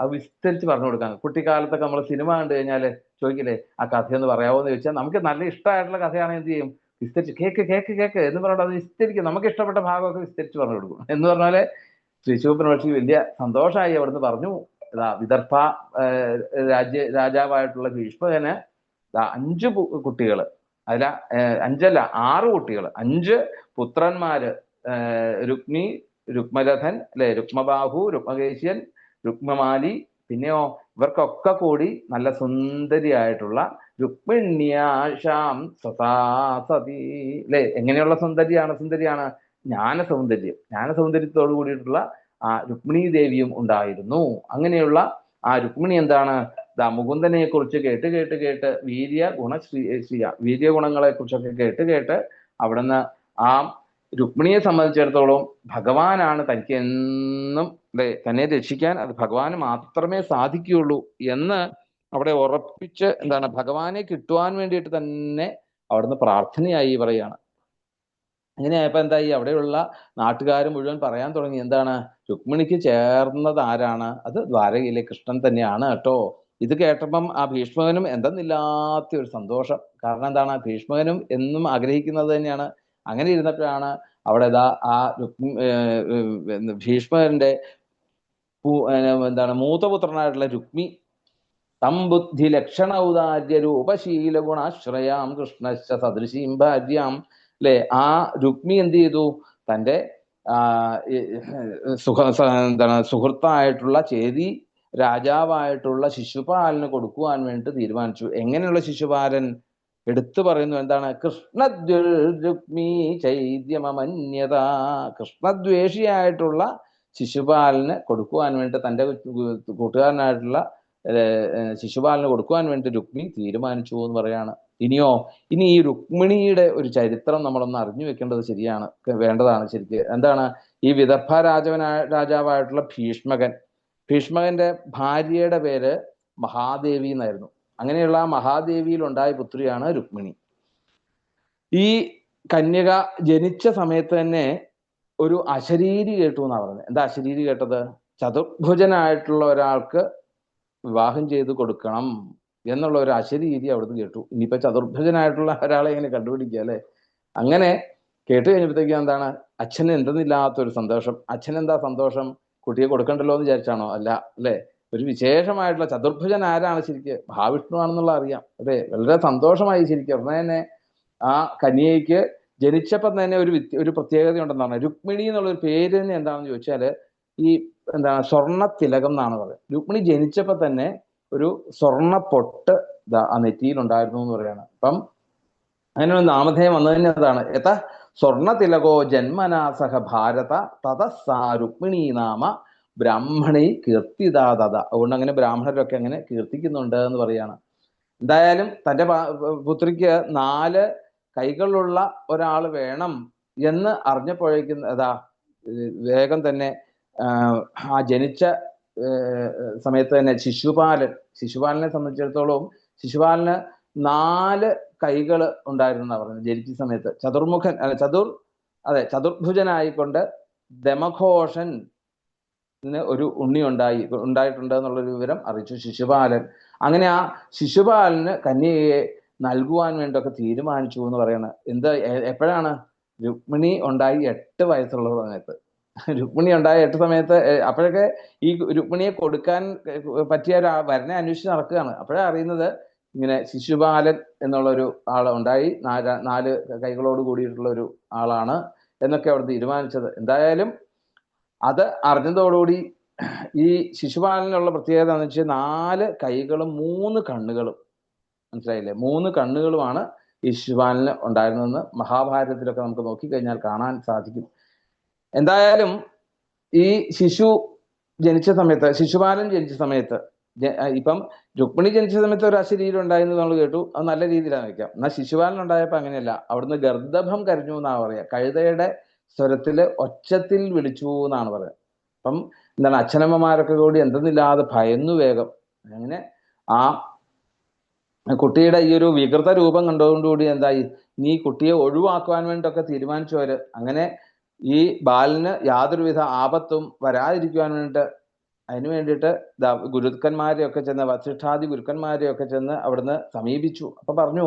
S1: അത് വിസ്തരിച്ച് പറഞ്ഞു കൊടുക്കാൻ. കുട്ടിക്കാലത്തൊക്കെ നമ്മൾ സിനിമ കണ്ടു കഴിഞ്ഞാൽ ചോദിക്കില്ലേ, ആ കഥയൊന്ന് പറയാമോ എന്ന് ചോദിച്ചാൽ നമുക്ക് നല്ല ഇഷ്ടമായിട്ടുള്ള കഥയാണെങ്കിൽ എന്ത് ചെയ്യും, വിസ്തരിച്ച് കേക്ക് കേക്ക് കേക്ക് എന്ന് പറഞ്ഞാൽ അത് വിസ്തരിക്കും. നമുക്ക് ഇഷ്ടപ്പെട്ട ഭാഗമൊക്കെ വിസ്തരിച്ച് പറഞ്ഞു കൊടുക്കും. എന്ന് പറഞ്ഞാല് ശ്രീ ശിവബ്രഹ്മർഷിക്ക് വലിയ സന്തോഷമായി. അവിടുന്ന് പറഞ്ഞു, വിദർഭ രാജാവായിട്ടുള്ള ഭീഷ്മകന് 5 കുട്ടികൾ, അല്ല 5 അല്ല 6 കുട്ടികൾ, 5 പുത്രന്മാര്, രുക്മി, രുക്മരഥൻ അല്ലെ, രുക്മബാഹു, രുക്മകേശ്യൻ, രുക്മമാലി, പിന്നെയോ ഇവർക്കൊക്കെ കൂടി നല്ല സുന്ദരിയായിട്ടുള്ള രുക്മിണ്യാശാം സതാസതി അല്ലെ. എങ്ങനെയുള്ള സുന്ദരിയാണ്, ജ്ഞാനസൗന്ദര്യത്തോടു കൂടിയിട്ടുള്ള ആ രുക്മിണി ദേവിയും ഉണ്ടായിരുന്നു. അങ്ങനെയുള്ള ആ രുക്മിണി എന്താണ്, മുകുന്ദനെ കുറിച്ച് കേട്ട് വീര്യഗുണങ്ങളെ കുറിച്ചൊക്കെ കേട്ട് അവിടുന്ന് ആ രുക്മിണിയെ സംബന്ധിച്ചിടത്തോളം ഭഗവാനാണ് തനിക്ക് എന്നും അല്ലെ തന്നെ രക്ഷിക്കാൻ, അത് ഭഗവാന് മാത്രമേ സാധിക്കുകയുള്ളൂ എന്ന് അവിടെ ഉറപ്പിച്ച് എന്താണ്, ഭഗവാനെ കിട്ടുവാൻ വേണ്ടിയിട്ട് തന്നെ അവിടുന്ന് പ്രാർത്ഥനയായി പറയുകയാണ്. അങ്ങനെയായപ്പോ എന്തായി, അവിടെയുള്ള നാട്ടുകാർ മുഴുവൻ പറയാൻ തുടങ്ങി, എന്താണ്, രുക്മിണിക്ക് ചേർന്നത് ആരാണ്, അത് ദ്വാരകയിലെ കൃഷ്ണൻ തന്നെയാണ് കേട്ടോ. ഇത് കേട്ടപ്പം ആ ഭീഷ്മകനും എന്തെന്നില്ലാത്ത ഒരു സന്തോഷം. കാരണം എന്താണ്, ഭീഷ്മകനും എന്നും ആഗ്രഹിക്കുന്നത് തന്നെയാണ്. അങ്ങനെ ഇരുന്നപ്പോഴാണ് അവിടെ ആ ഭീഷ്മകന്റെ എന്താണ് മൂത്തപുത്രനായിട്ടുള്ള രുക്മി തംബുദ്ധി ലക്ഷണ ഔദാര്യ രൂപശീല ഗുണാശ്രയാം കൃഷ്ണശ്ച സദൃശീം ഭാര്യാം അല്ലെ. ആ രുക്മി എന്ത് ചെയ്തു, തൻ്റെ സുഹൃത്തായിട്ടുള്ള ചേതി രാജാവായിട്ടുള്ള ശിശുപാലന് കൊടുക്കുവാൻ വേണ്ടി തീരുമാനിച്ചു. എങ്ങനെയുള്ള ശിശുപാലൻ എടുത്തു പറയുന്നു, എന്താണ്, കൃഷ്ണദ്വേഷ്മി ചൈദ്യമന്യത. കൃഷ്ണദ്വേഷിയായിട്ടുള്ള ശിശുപാലന് കൊടുക്കുവാൻ വേണ്ടി, തൻ്റെ കൂട്ടുകാരനായിട്ടുള്ള ശിശുപാലന് കൊടുക്കുവാൻ വേണ്ടി രുക്മിണി തീരുമാനിച്ചു എന്ന് പറയാണ്. ഇനി ഈ രുക്മിണിയുടെ ഒരു ചരിത്രം നമ്മളൊന്ന് അറിഞ്ഞു വെക്കേണ്ടത് വേണ്ടതാണ് ശരിക്ക്. എന്താണ്, ഈ വിദർഭ രാജാവായിട്ടുള്ള ഭീഷ്മകന്റെ ഭാര്യയുടെ പേര് മഹാദേവി എന്നായിരുന്നു. അങ്ങനെയുള്ള മഹാദേവിയിൽ ഉണ്ടായ പുത്രിയാണ് രുക്മിണി. ഈ കന്യക ജനിച്ച സമയത്ത് തന്നെ ഒരു അശരീരി കേട്ടു എന്നാ പറഞ്ഞത്. എന്താ അശരീരി കേട്ടത്, ചതുർഭുജനായിട്ടുള്ള ഒരാൾക്ക് വിവാഹം ചെയ്ത് കൊടുക്കണം എന്നുള്ള ഒരു അശരീരി അവിടുന്ന് കേട്ടു. ഇനിയിപ്പോ ചതുർഭുജനായിട്ടുള്ള ഒരാളെ എങ്ങനെ കണ്ടുപിടിക്കുക അല്ലെ. അങ്ങനെ കേട്ട് കഴിഞ്ഞപ്പോഴത്തേക്കും എന്താണ്, അച്ഛന് എന്തെന്നില്ലാത്തൊരു സന്തോഷം. അച്ഛനെന്താ സന്തോഷം, കുട്ടിയെ കൊടുക്കണ്ടല്ലോ എന്ന് വിചാരിച്ചാണോ? അല്ല അല്ലെ. ഒരു വിശേഷമായിട്ടുള്ള ചതുർഭുജൻ ആരാണ് ശരിക്ക്, മഹാവിഷ്ണു ആണെന്നുള്ള അറിയാം അല്ലെ. വളരെ സന്തോഷമായി ശരിക്കും. ഉടനെ തന്നെ ആ കന്യകയ്ക്ക് ജനിച്ചപ്പം തന്നെ ഒരു പ്രത്യേകത ഉണ്ടെന്നാണ്. രുക്മിണി എന്നുള്ള ഒരു പേര് തന്നെ എന്താണെന്ന് ചോദിച്ചാൽ ഈ എന്താണ് സ്വർണ്ണ തിലകം എന്നാണ് പറയുന്നത്. രുക്മിണി ജനിച്ചപ്പോൾ തന്നെ ഒരു സ്വർണ്ണ പൊട്ട് ആ നെറ്റിയിലുണ്ടായിരുന്നു എന്ന് പറയാണ്. അപ്പം അങ്ങനെ ഒരു നാമധേയം വന്നതിന് അതാണ് യഥാ സ്വർണ്ണ തിലകോ ജന്മനാ സഹ ഭാരത തതസാ രുക്മിണി നാമ ബ്രാഹ്മണി കീർത്തിദാത. അതുകൊണ്ട് അങ്ങനെ ബ്രാഹ്മണരൊക്കെ അങ്ങനെ കീർത്തിക്കുന്നുണ്ട് എന്ന് പറയാണ്. എന്തായാലും തൻ്റെ പുത്രിക്ക് 4 കൈകളുള്ള ഒരാൾ വേണം എന്ന് അറിഞ്ഞപ്പോഴേക്കും അതാ വേഗം തന്നെ ആ ജനിച്ച സമയത്ത് തന്നെ ശിശുപാലനെ സംബന്ധിച്ചിടത്തോളം ശിശുപാലന് 4 കൈകൾ ഉണ്ടായിരുന്നു പറയുന്നത്. ജനിച്ച സമയത്ത് ചതുർഭുജനായിക്കൊണ്ട് ദമഘോഷൻ ഒരു ഉണ്ണി ഉണ്ടായിട്ടുണ്ട് എന്നുള്ളൊരു വിവരം അറിയിച്ചു ശിശുപാലൻ. അങ്ങനെ ആ ശിശുപാലന് കന്യകയെ നൽകുവാൻ വേണ്ടിയൊക്കെ തീരുമാനിച്ചു എന്ന് പറയണത്. എപ്പോഴാണ്? രുക്മിണി ഉണ്ടായി 8 വയസ്സുള്ള സമയത്ത്. രുക്മിണി ഉണ്ടായ 8 സമയത്ത് അപ്പോഴൊക്കെ ഈ രുക്മിണിയെ കൊടുക്കാൻ പറ്റിയ ഒരു വരനെ അന്വേഷിച്ച് നടക്കുകയാണ്. അപ്പോഴാണ് അറിയുന്നത് ഇങ്ങനെ ശിശുപാലൻ എന്നുള്ളൊരു ആള് ഉണ്ടായി, 4 കൈകളോട് കൂടിയിട്ടുള്ള ഒരു ആളാണ് എന്നൊക്കെ അവിടെ തീരുമാനിച്ചത്. എന്തായാലും അത് അറിഞ്ഞതോടുകൂടി ഈ ശിശുപാലനുള്ള പ്രത്യേകത എന്ന് വെച്ചാൽ 4 കൈകളും 3 കണ്ണുകളും. മനസ്സിലായില്ലേ? 3 കണ്ണുകളുമാണ് ഈ ശിശുപാലന് ഉണ്ടായിരുന്നതെന്ന് മഹാഭാരതത്തിലൊക്കെ നമുക്ക് നോക്കിക്കഴിഞ്ഞാൽ കാണാൻ സാധിക്കും. എന്തായാലും ഈ ശിശുപാലൻ ജനിച്ച സമയത്ത് ഇപ്പം രുക്മിണി ജനിച്ച സമയത്ത് ഒരു അശരീരം ഉണ്ടായിരുന്നു നമ്മൾ കേട്ടു. അത് നല്ല രീതിയിലാണ് വയ്ക്കാം. എന്നാൽ ശിശുപാലൻ ഉണ്ടായപ്പോൾ അങ്ങനെയല്ല. അവിടുന്ന് ഗർദഭം കരഞ്ഞു എന്നാണ് പറയുക. കഴുതയുടെ സ്വരത്തില് ഒച്ചത്തിൽ വിളിച്ചു എന്നാണ് പറയുക. അപ്പം എന്താണ്, അച്ഛനമ്മമാരൊക്കെ കൂടി എന്തെന്നില്ലാതെ ഭയന്നു വേഗം. അങ്ങനെ ആ കുട്ടിയുടെ ഈ ഒരു വികൃത രൂപം കണ്ടതുകൊണ്ടുകൂടി എന്തായി, നീ കുട്ടിയെ ഒഴിവാക്കുവാൻ വേണ്ടിയൊക്കെ തീരുമാനിച്ചവര്. അങ്ങനെ ഈ ബാലന് യാതൊരുവിധ ആപത്തും വരാതിരിക്കുവാൻ വേണ്ടിയിട്ട് അതിനു വേണ്ടിയിട്ട് ഗുരുക്കന്മാരെയൊക്കെ ചെന്ന്, വസിഷ്ഠാദി ഗുരുക്കന്മാരെയൊക്കെ ചെന്ന് അവിടുന്ന് സമീപിച്ചു. അപ്പൊ പറഞ്ഞു,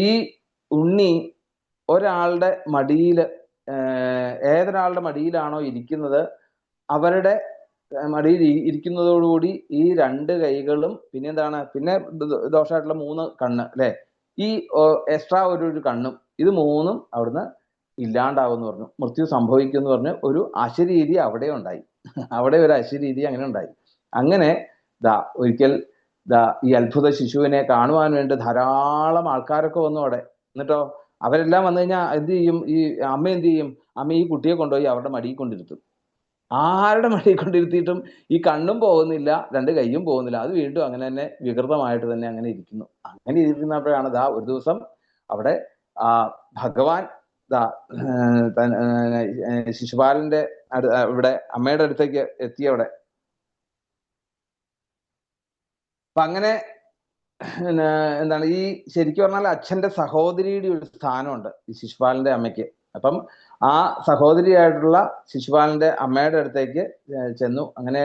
S1: ഈ ഉണ്ണി ഒരാളുടെ മടിയിൽ, ഏതൊരാളുടെ മടിയിലാണോ ഇരിക്കുന്നത് അവരുടെ മടിയിൽ ഇരിക്കുന്നതോടുകൂടി ഈ 2 കൈകളും പിന്നെ ദോഷമായിട്ടുള്ള 3 കണ്ണ് അല്ലെ, ഈ എക്സ്ട്രാ ഒരു കണ്ണും, ഇത് 3ഉം അവിടുന്ന് ഇല്ലാണ്ടാവുമെന്ന് പറഞ്ഞു. മൃത്യു സംഭവിക്കും എന്ന് പറഞ്ഞ് ഒരു അശരീരി അവിടെ ഉണ്ടായി. അവിടെ ഒരു അശരീരി അങ്ങനെ ഉണ്ടായി. അങ്ങനെ ഒരിക്കൽ ഈ അത്ഭുത ശിശുവിനെ കാണുവാൻ വേണ്ടി ധാരാളം ആൾക്കാരൊക്കെ വന്നു അവിടെ. എന്നിട്ടോ അവരെല്ലാം വന്നു കഴിഞ്ഞാൽ എന്ത് ചെയ്യും? ഈ അമ്മ എന്ത് ചെയ്യും? അമ്മ ഈ കുട്ടിയെ കൊണ്ടുപോയി അവരുടെ മടിയിൽ കൊണ്ടിരുത്തും. ആരുടെ മടിയിൽ കൊണ്ടിരുത്തിയിട്ടും ഈ കണ്ണും പോകുന്നില്ല, 2 കൈയും പോകുന്നില്ല. അത് വീണ്ടും അങ്ങനെ തന്നെ വികൃതമായിട്ട് തന്നെ അങ്ങനെ ഇരിക്കുന്നു. അങ്ങനെ ഇരിക്കുന്നപ്പോഴാണ് ഒരു ദിവസം അവിടെ ഭഗവാൻ ശിശുപാലന്റെ ഇവിടെ അമ്മയുടെ അടുത്തേക്ക് എത്തിയവിടെ. അപ്പൊ അങ്ങനെ എന്താണ്, ഈ ശരിക്കും പറഞ്ഞാൽ അച്ഛന്റെ സഹോദരിയുടെ ഒരു സ്ഥാനമുണ്ട് ഈ ശിശുപാലന്റെ അമ്മയ്ക്ക്. അപ്പം ആ സഹോദരിയായിട്ടുള്ള ശിശുപാലന്റെ അമ്മയുടെ അടുത്തേക്ക് ചെന്നു. അങ്ങനെ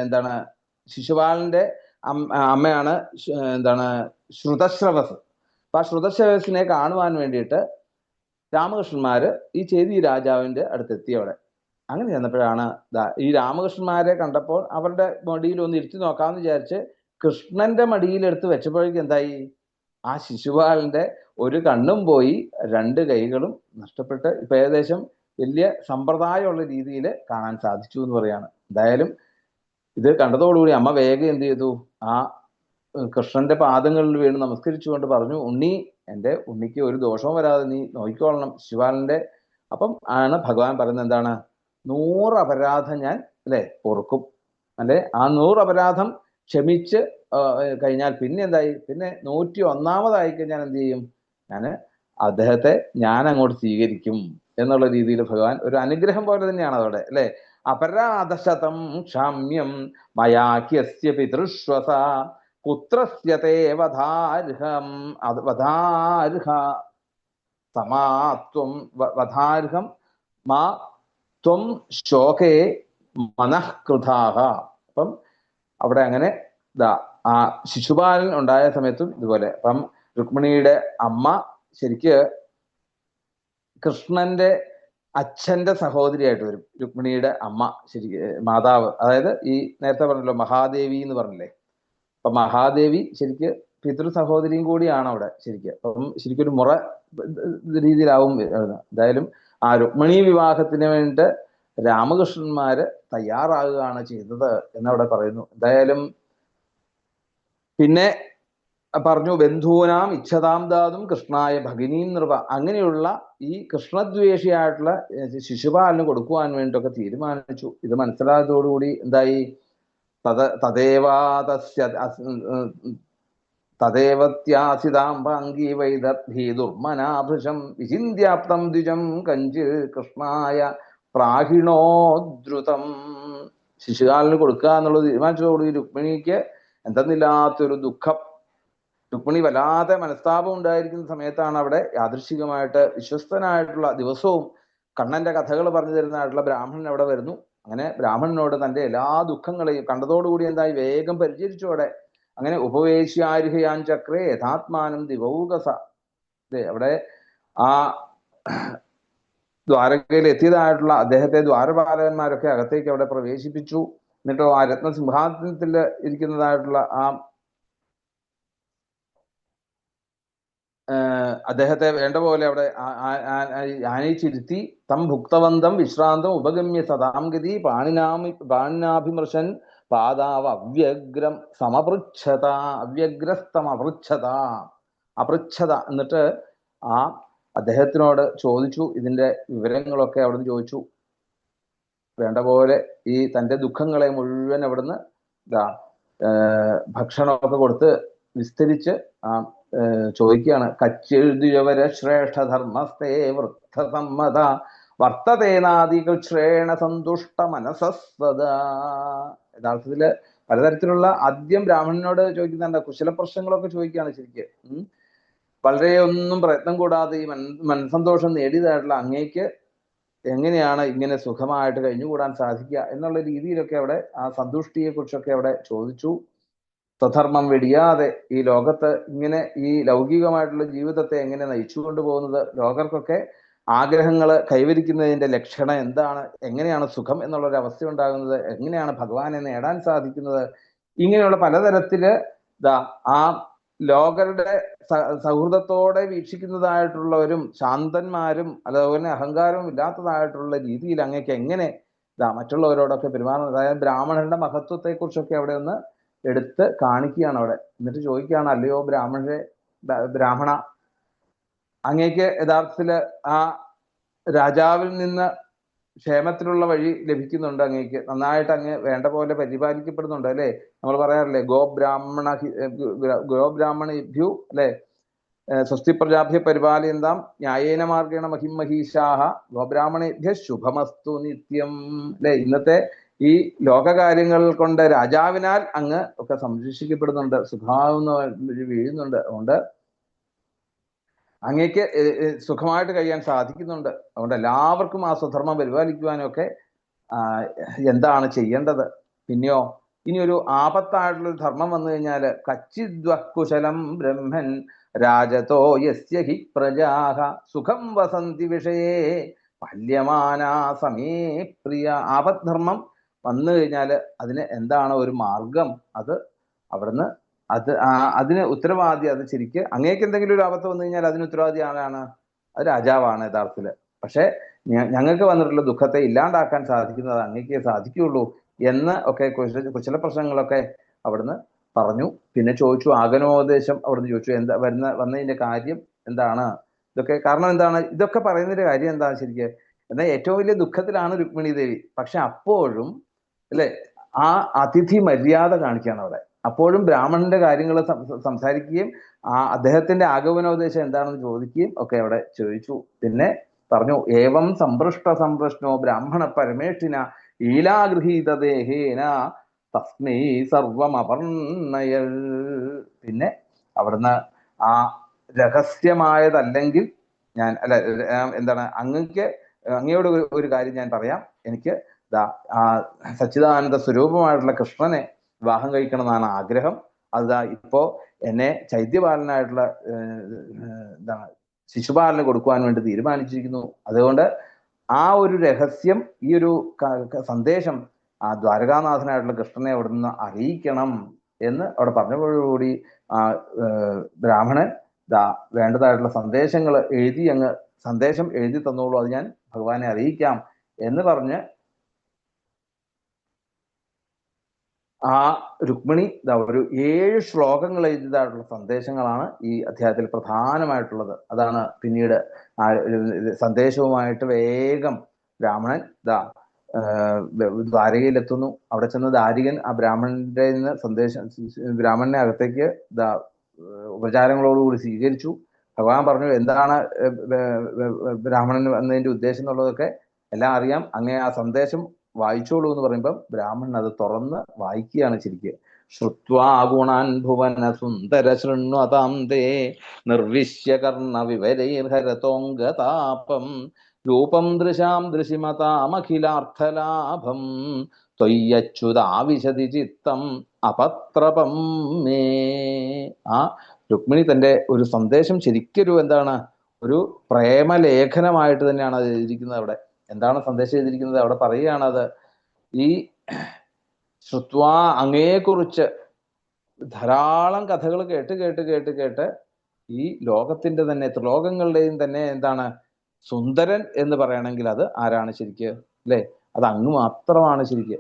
S1: എന്താണ്, ശിശുപാലന്റെ അമ്മയാണ് ശ്രുതശ്രവസ്. അപ്പൊ ആ ശ്രുതശ്രവസിനെ കാണുവാൻ വേണ്ടിയിട്ട് രാമകൃഷ്ണന്മാര് ഈ ചേതി രാജാവിന്റെ അടുത്തെത്തി അവിടെ. അങ്ങനെ ചെന്നപ്പോഴാണ് ഈ രാമകൃഷ്ണന്മാരെ കണ്ടപ്പോൾ അവരുടെ മടിയിൽ ഒന്ന് ഇരുത്തി നോക്കാമെന്ന് വിചാരിച്ച് കൃഷ്ണന്റെ മടിയിലെടുത്ത് വെച്ചപ്പോഴേക്കും എന്തായി, ആ ശിശുപാലന്റെ ഒരു കണ്ണും പോയി, 2 കൈകളും നഷ്ടപ്പെട്ട് ഇപ്പൊ ഏകദേശം വലിയ സമ്പ്രദായമുള്ള രീതിയിൽ കാണാൻ സാധിച്ചു എന്ന് പറയാണ്. എന്തായാലും ഇത് കണ്ടതോടുകൂടി അമ്മ വേഗം എന്ത് ചെയ്തു, ആ കൃഷ്ണന്റെ പാദങ്ങളിൽ വീണ് നമസ്കരിച്ചുകൊണ്ട് പറഞ്ഞു, ഉണ്ണി, എൻ്റെ ഉണ്ണിക്ക് ഒരു ദോഷവും വരാതെ നീ നോക്കിക്കൊള്ളണം ശിശുപാലന്റെ. അപ്പം ആണ് ഭഗവാൻ പറയുന്നത് എന്താണ്, 100 അപരാധം ഞാൻ പൊറുക്കും. അല്ലെ, ആ 100 അപരാധം ക്ഷമിച്ച് കഴിഞ്ഞാൽ പിന്നെ എന്തായി, പിന്നെ 101ാമതായി കഴിഞ്ഞാൽ എന്ത് ചെയ്യും, അദ്ദേഹത്തെ ഞാൻ അങ്ങോട്ട് സ്വീകരിക്കും എന്നുള്ള രീതിയിൽ ഭഗവാൻ ഒരു അനുഗ്രഹം പോലെ തന്നെയാണ് അതോടെ അല്ലെ. അപരാധശതം ക്ഷാമ്യം മയാഖ്യസ്യ പിതൃശ്വസ പുത്രസ്യ തേ വധാർഹം സമാത്വം വധാർഹം മാ ത്വം ശോകേ മനഃകൃതാഹ. അപ്പം അവിടെ അങ്ങനെ ആ ശിശുപാലൻ ഉണ്ടായ സമയത്തും ഇതുപോലെ. അപ്പം രുക്മിണിയുടെ അമ്മ ശരിക്ക് കൃഷ്ണന്റെ അച്ഛന്റെ സഹോദരിയായിട്ട് വരും. രുക്മിണിയുടെ അമ്മ ശരിക്ക് മാതാവ്, അതായത് ഈ നേരത്തെ പറഞ്ഞല്ലോ മഹാദേവി എന്ന് പറഞ്ഞില്ലേ, അപ്പൊ മഹാദേവി ശരിക്ക് പിതൃ സഹോദരിയും കൂടിയാണ് അവിടെ ശരിക്കും. അപ്പം ശരിക്കും ഒരു മുറ രീതിയിലാവും എന്തായാലും ആ രുക്മിണി വിവാഹത്തിന് വേണ്ടി രാമകൃഷ്ണന്മാര് തയ്യാറാകുകയാണ് ചെയ്തത് എന്നവിടെ പറയുന്നു. എന്തായാലും പിന്നെ പറഞ്ഞു ബന്ധൂനാം ഇച്ഛതാം ദാതും കൃഷ്ണായ ഭഗിനീം നൃപ. അങ്ങനെയുള്ള ഈ കൃഷ്ണദ്വേഷിയായിട്ടുള്ള ശിശുപാലന് കൊടുക്കുവാൻ വേണ്ടിയൊക്കെ തീരുമാനിച്ചു. ഇത് മനസ്സിലായതോടുകൂടി എന്തായി, തദേവത്യാസിതാംബാംഗീ വൈദർഭീ ദുർമനാഭൃശം വിചിന്യാപ്തം ദ്വിജം കഞ്ച് കൃഷ്ണായ പ്രാഹിണോദ്രുതം. ശിശുപാലന് കൊടുക്കുക എന്നുള്ളത് തീരുമാനിച്ചതോടുകൂടി രുക്മിണിക്ക് എന്തെന്നില്ലാത്തൊരു ദുഃഖം, രുക്മിണി വല്ലാതെ മനസ്താപം ഉണ്ടായിരിക്കുന്ന സമയത്താണ് അവിടെ യാദൃശികമായിട്ട് വിശ്വസ്തനായിട്ടുള്ള ദിവസവും കണ്ണന്റെ കഥകൾ പറഞ്ഞു തരുന്നതായിട്ടുള്ള ബ്രാഹ്മണൻ അവിടെ വരുന്നു. അങ്ങനെ ബ്രാഹ്മണനോട് തന്റെ എല്ലാ ദുഃഖങ്ങളെയും കണ്ടതോടുകൂടി എന്തായി വേഗം പരിചരിച്ചു അവിടെ. അങ്ങനെ ഉപവേശ്യാരിഹയാൻ ചക്രേ യഥാത്മാനം ദിവൗകസ. അവിടെ ആ ദ്വാരകയിൽ എത്തിയതായിട്ടുള്ള അദ്ദേഹത്തെ ദ്വാരപാലകന്മാരൊക്കെ അകത്തേക്ക് അവിടെ പ്രവേശിപ്പിച്ചു. എന്നിട്ടോ ആ രത്നസിംഹാസനത്തിൽ ഇരിക്കുന്നതായിട്ടുള്ള ആ അദ്ദേഹത്തെ വേണ്ട പോലെ അവിടെ ആനയിച്ചിരുത്തി. തം ഭുക്തവന്തം വിശ്രാന്തം ഉപഗമ്യ സദാം ഗതി പാണിനാഭിമൃശൻ പാദാവ് അവ്യഗ്രം സമപൃച്ഛത. അപൃച്ഛത. എന്നിട്ട് ആ അദ്ദേഹത്തിനോട് ചോദിച്ചു, ഇതിന്റെ വിവരങ്ങളൊക്കെ അവിടുന്ന് ചോദിച്ചു. വേണ്ട പോലെ ഈ തൻ്റെ ദുഃഖങ്ങളെ മുഴുവൻ അവിടുന്ന് ഭക്ഷണമൊക്കെ കൊടുത്ത് വിസ്തരിച്ച് ചോദിക്കുകയാണ്. കച്ചെഴുതിയവര ശ്രേഷ്ഠധർമ്മസ്തേ വൃദ്ധസമ്മത വർത്തതേനാദികൃച്ഛ്രേണ സന്തുഷ്ട മനസസ്വത. യഥാർത്ഥത്തില് പലതരത്തിലുള്ള ആദ്യം ബ്രാഹ്മണനോട് ചോദിക്കുന്നുണ്ട്, കുശലപ്രശ്നങ്ങളൊക്കെ ചോദിക്കുകയാണ് ശരിക്കും. വളരെ ഒന്നും പ്രയത്നം കൂടാതെ ഈ മനസ്സന്തോഷം നേടിയതായിട്ടുള്ള അങ്ങേക്ക് എങ്ങനെയാണ് ഇങ്ങനെ സുഖമായിട്ട് കഴിഞ്ഞുകൂടാൻ സാധിക്കുക എന്നുള്ള രീതിയിലൊക്കെ അവിടെ ആ സന്തുഷ്ടിയെ കുറിച്ചൊക്കെ അവിടെ ചോദിച്ചു. സ്വധർമ്മം വെടിയാതെ ഈ ലോകത്ത് ഇങ്ങനെ ഈ ലൗകികമായിട്ടുള്ള ജീവിതത്തെ എങ്ങനെ നയിച്ചു കൊണ്ടുപോകുന്നത്, ലോകർക്കൊക്കെ ആഗ്രഹങ്ങൾ കൈവരിക്കുന്നതിന്റെ ലക്ഷണം എന്താണ്, എങ്ങനെയാണ് സുഖം എന്നുള്ളൊരു അവസ്ഥ ഉണ്ടാകുന്നത്, എങ്ങനെയാണ് ഭഗവാനെ നേടാൻ സാധിക്കുന്നത്, ഇങ്ങനെയുള്ള പലതരത്തില് ആ ലോകരുടെ സൗഹൃദത്തോടെ വീക്ഷിക്കുന്നതായിട്ടുള്ളവരും ശാന്തന്മാരും അതുപോലെ അഹങ്കാരവും ഇല്ലാത്തതായിട്ടുള്ള രീതിയിൽ അങ്ങേക്ക് എങ്ങനെ മറ്റുള്ളവരോടൊക്കെ പെരുമാറുന്നത്, അതായത് ബ്രാഹ്മണരുടെ മഹത്വത്തെ കുറിച്ചൊക്കെ അവിടെ ഒന്ന് എടുത്ത് കാണിക്കുകയാണ് അവിടെ. എന്നിട്ട് ചോദിക്കുകയാണ്, അല്ലയോ ബ്രാഹ്മണ, അങ്ങേക്ക് യഥാർത്ഥത്തില് ആ രാജാവിൽ നിന്ന് ക്ഷേമത്തിലുള്ള വഴി ലഭിക്കുന്നുണ്ട്, അങ്ങേക്ക് നന്നായിട്ട് അങ്ങ് വേണ്ട പോലെ പരിപാലിക്കപ്പെടുന്നുണ്ട് അല്ലെ. നമ്മൾ പറയാറില്ലേ, ഗോബ്രാഹ്മണേഭ്യു അല്ലെ സ്വസ്തി പ്രജാഭ്യ പരിപാലയന്താം ന്യായേന മാർഗേണ മഹിമഹീഷാഹ ഗോബ്രാഹ്മണേഭ്യ ശുഭമസ്തു നിത്യം അല്ലെ. ഇന്നത്തെ ഈ ലോകകാര്യങ്ങൾ കൊണ്ട് രാജാവിനാൽ അങ്ങ് ഒക്കെ സംരക്ഷിക്കപ്പെടുന്നുണ്ട്, സുഖമാവുന്ന വീഴുന്നുണ്ട്. അതുകൊണ്ട് അങ്ങേക്ക് സുഖമായിട്ട് കഴിയാൻ സാധിക്കുന്നുണ്ട്. അതുകൊണ്ട് എല്ലാവർക്കും ആ സ്വധർമ്മം പരിപാലിക്കുവാനും ഒക്കെ എന്താണ് ചെയ്യേണ്ടത്? പിന്നെയോ ഇനി ഒരു ആപത്തായിട്ടുള്ളൊരു ധർമ്മം വന്നു കഴിഞ്ഞാൽ കച്ചിദ്വകുശലം ബ്രഹ്മൻ രാജതോ യസ്യ ഹി പ്രജാഹ സുഖം വസന്തി വിഷയേ പല്യമാനാ സമേ പ്രിയ. ആപദ്ധർമ്മം വന്നു കഴിഞ്ഞാൽ അതിന് എന്താണ് ഒരു മാർഗം? അത് അവിടുന്ന് അതിന് ഉത്തരവാദി, അത് ശരിക്ക് അങ്ങേക്ക് എന്തെങ്കിലും ഒരു ആപത്ത് വന്നു കഴിഞ്ഞാൽ അതിന് ഉത്തരവാദി ആരാണ്? അത് രാജാവാണ് യഥാർത്ഥത്തില്. പക്ഷെ ഞങ്ങൾക്ക് വന്നിട്ടുള്ള ദുഃഖത്തെ ഇല്ലാണ്ടാക്കാൻ സാധിക്കുന്നത് അങ്ങേക്കേ സാധിക്കുകയുള്ളൂ എന്ന് ഒക്കെ കുശല പ്രശ്നങ്ങളൊക്കെ അവിടുന്ന് പറഞ്ഞു. പിന്നെ ചോദിച്ചു, ആഗമോപദേശം അവിടുന്ന് ചോദിച്ചു, എന്താ വന്നതിന്റെ കാര്യം എന്താണ്, ഇതൊക്കെ കാരണം എന്താണ്, ഇതൊക്കെ പറയുന്നതിന്റെ കാര്യം എന്താണ് ശരിക്ക്? എന്നാൽ ഏറ്റവും വലിയ ദുഃഖത്തിലാണ് രുക്മിണി ദേവി. പക്ഷെ അപ്പോഴും അല്ലെ ആ അതിഥി മര്യാദ കാണിക്കുകയാണ് അവിടെ. അപ്പോഴും ബ്രാഹ്മണന്റെ കാര്യങ്ങൾ സംസാരിക്കുകയും അദ്ദേഹത്തിന്റെ ആഗമനോപദേശം എന്താണെന്ന് ചോദിക്കുകയും ഒക്കെ അവിടെ ചോദിച്ചു. പിന്നെ പറഞ്ഞു, ഏവം സംപ്രശ്നോ ബ്രാഹ്മണ പരമേഷ്ഠിന ഈലാഗൃഹീതദേഹേന തസ്മൈ സർവം അപർണയൽ. പിന്നെ അവിടുന്ന് ആ രഹസ്യമായതല്ലെങ്കിൽ ഞാൻ എന്താണ് അങ്ങയോട് ഒരു കാര്യം ഞാൻ പറയാം. എനിക്ക് ആ സച്ചിദാനന്ദ സ്വരൂപമായിട്ടുള്ള കൃഷ്ണനെ വിവാഹം കഴിക്കണം എന്നാണ് ആഗ്രഹം. അത് ഇപ്പോ എന്നെ ചൈത്യപാലനായിട്ടുള്ള ശിശുപാലന് കൊടുക്കുവാൻ വേണ്ടി തീരുമാനിച്ചിരിക്കുന്നു. അതുകൊണ്ട് ആ ഒരു രഹസ്യം, ഈ ഒരു സന്ദേശം ആ ദ്വാരകാനാഥനായിട്ടുള്ള കൃഷ്ണനെ അവിടെ നിന്ന് അറിയിക്കണം എന്ന് അവിടെ പറഞ്ഞതോടുകൂടി ആ ബ്രാഹ്മണൻ ദാ വേണ്ടതായിട്ടുള്ള സന്ദേശങ്ങൾ സന്ദേശം എഴുതി തന്നോളൂ, അത് ഞാൻ ഭഗവാനെ അറിയിക്കാം എന്ന് പറഞ്ഞ് ആ രുക്മിണി ഒരു 7 ശ്ലോകങ്ങൾ എഴുതിയതായിട്ടുള്ള സന്ദേശങ്ങളാണ് ഈ അധ്യായത്തിൽ പ്രധാനമായിട്ടുള്ളത്. അതാണ് പിന്നീട് ആ സന്ദേശവുമായിട്ട് വേഗം ബ്രാഹ്മണൻ ദ്വാരകയിലെത്തുന്നു. അവിടെ ചെന്ന് ദാരികൻ ആ ബ്രാഹ്മണന്റെ ബ്രാഹ്മണനെ അകത്തേക്ക് ഉപചാരങ്ങളോടുകൂടി സ്വീകരിച്ചു. ഭഗവാൻ പറഞ്ഞു എന്താണ് ബ്രാഹ്മണൻ വന്നതിന്റെ ഉദ്ദേശം എന്നുള്ളതൊക്കെ എല്ലാം അറിയാം, അങ്ങേ ആ സന്ദേശം വായിച്ചോളൂ എന്ന് പറയുമ്പം ബ്രാഹ്മണൻ അത് തുറന്ന് വായിക്കുകയാണ് ശരിക്ക്. ശ്രുത്വാ ഗുണാൻ ഭുവന സുന്ദര ശൃണ്വതാം തേ നിർവിശ്യ കർണ വിവരൈർഹരതോംഗതാപം രൂപം ദൃശാം ദൃശിമതാമഖിലാർത്ഥലാഭം ത്വയ്യച്യുതാവിശതി ചിത്തം അപത്രപം മേ. ആ രുക്മിണി തന്റെ ഒരു സന്ദേശം ശരിക്കൊരു ഒരു പ്രേമലേഖനമായിട്ട് തന്നെയാണ് അത് എഴുതിയിരിക്കുന്നത്. അവിടെ എന്താണ് സന്ദേശം എഴുതിയിരിക്കുന്നത്? അവിടെ പറയുകയാണത്, ഈ ശ്രുത്വാ അങ്ങയെക്കുറിച്ച് ധാരാളം കഥകൾ കേട്ട് കേട്ട് കേട്ട് കേട്ട് ഈ ലോകത്തിന്റെ തന്നെ ത്രിലോകങ്ങളുടെയും തന്നെ സുന്ദരൻ എന്ന് പറയണമെങ്കിൽ അത് ആരാണ് ശരിക്ക്, അല്ലെ? അത് അങ്ങ് മാത്രമാണ് ശരിക്ക്.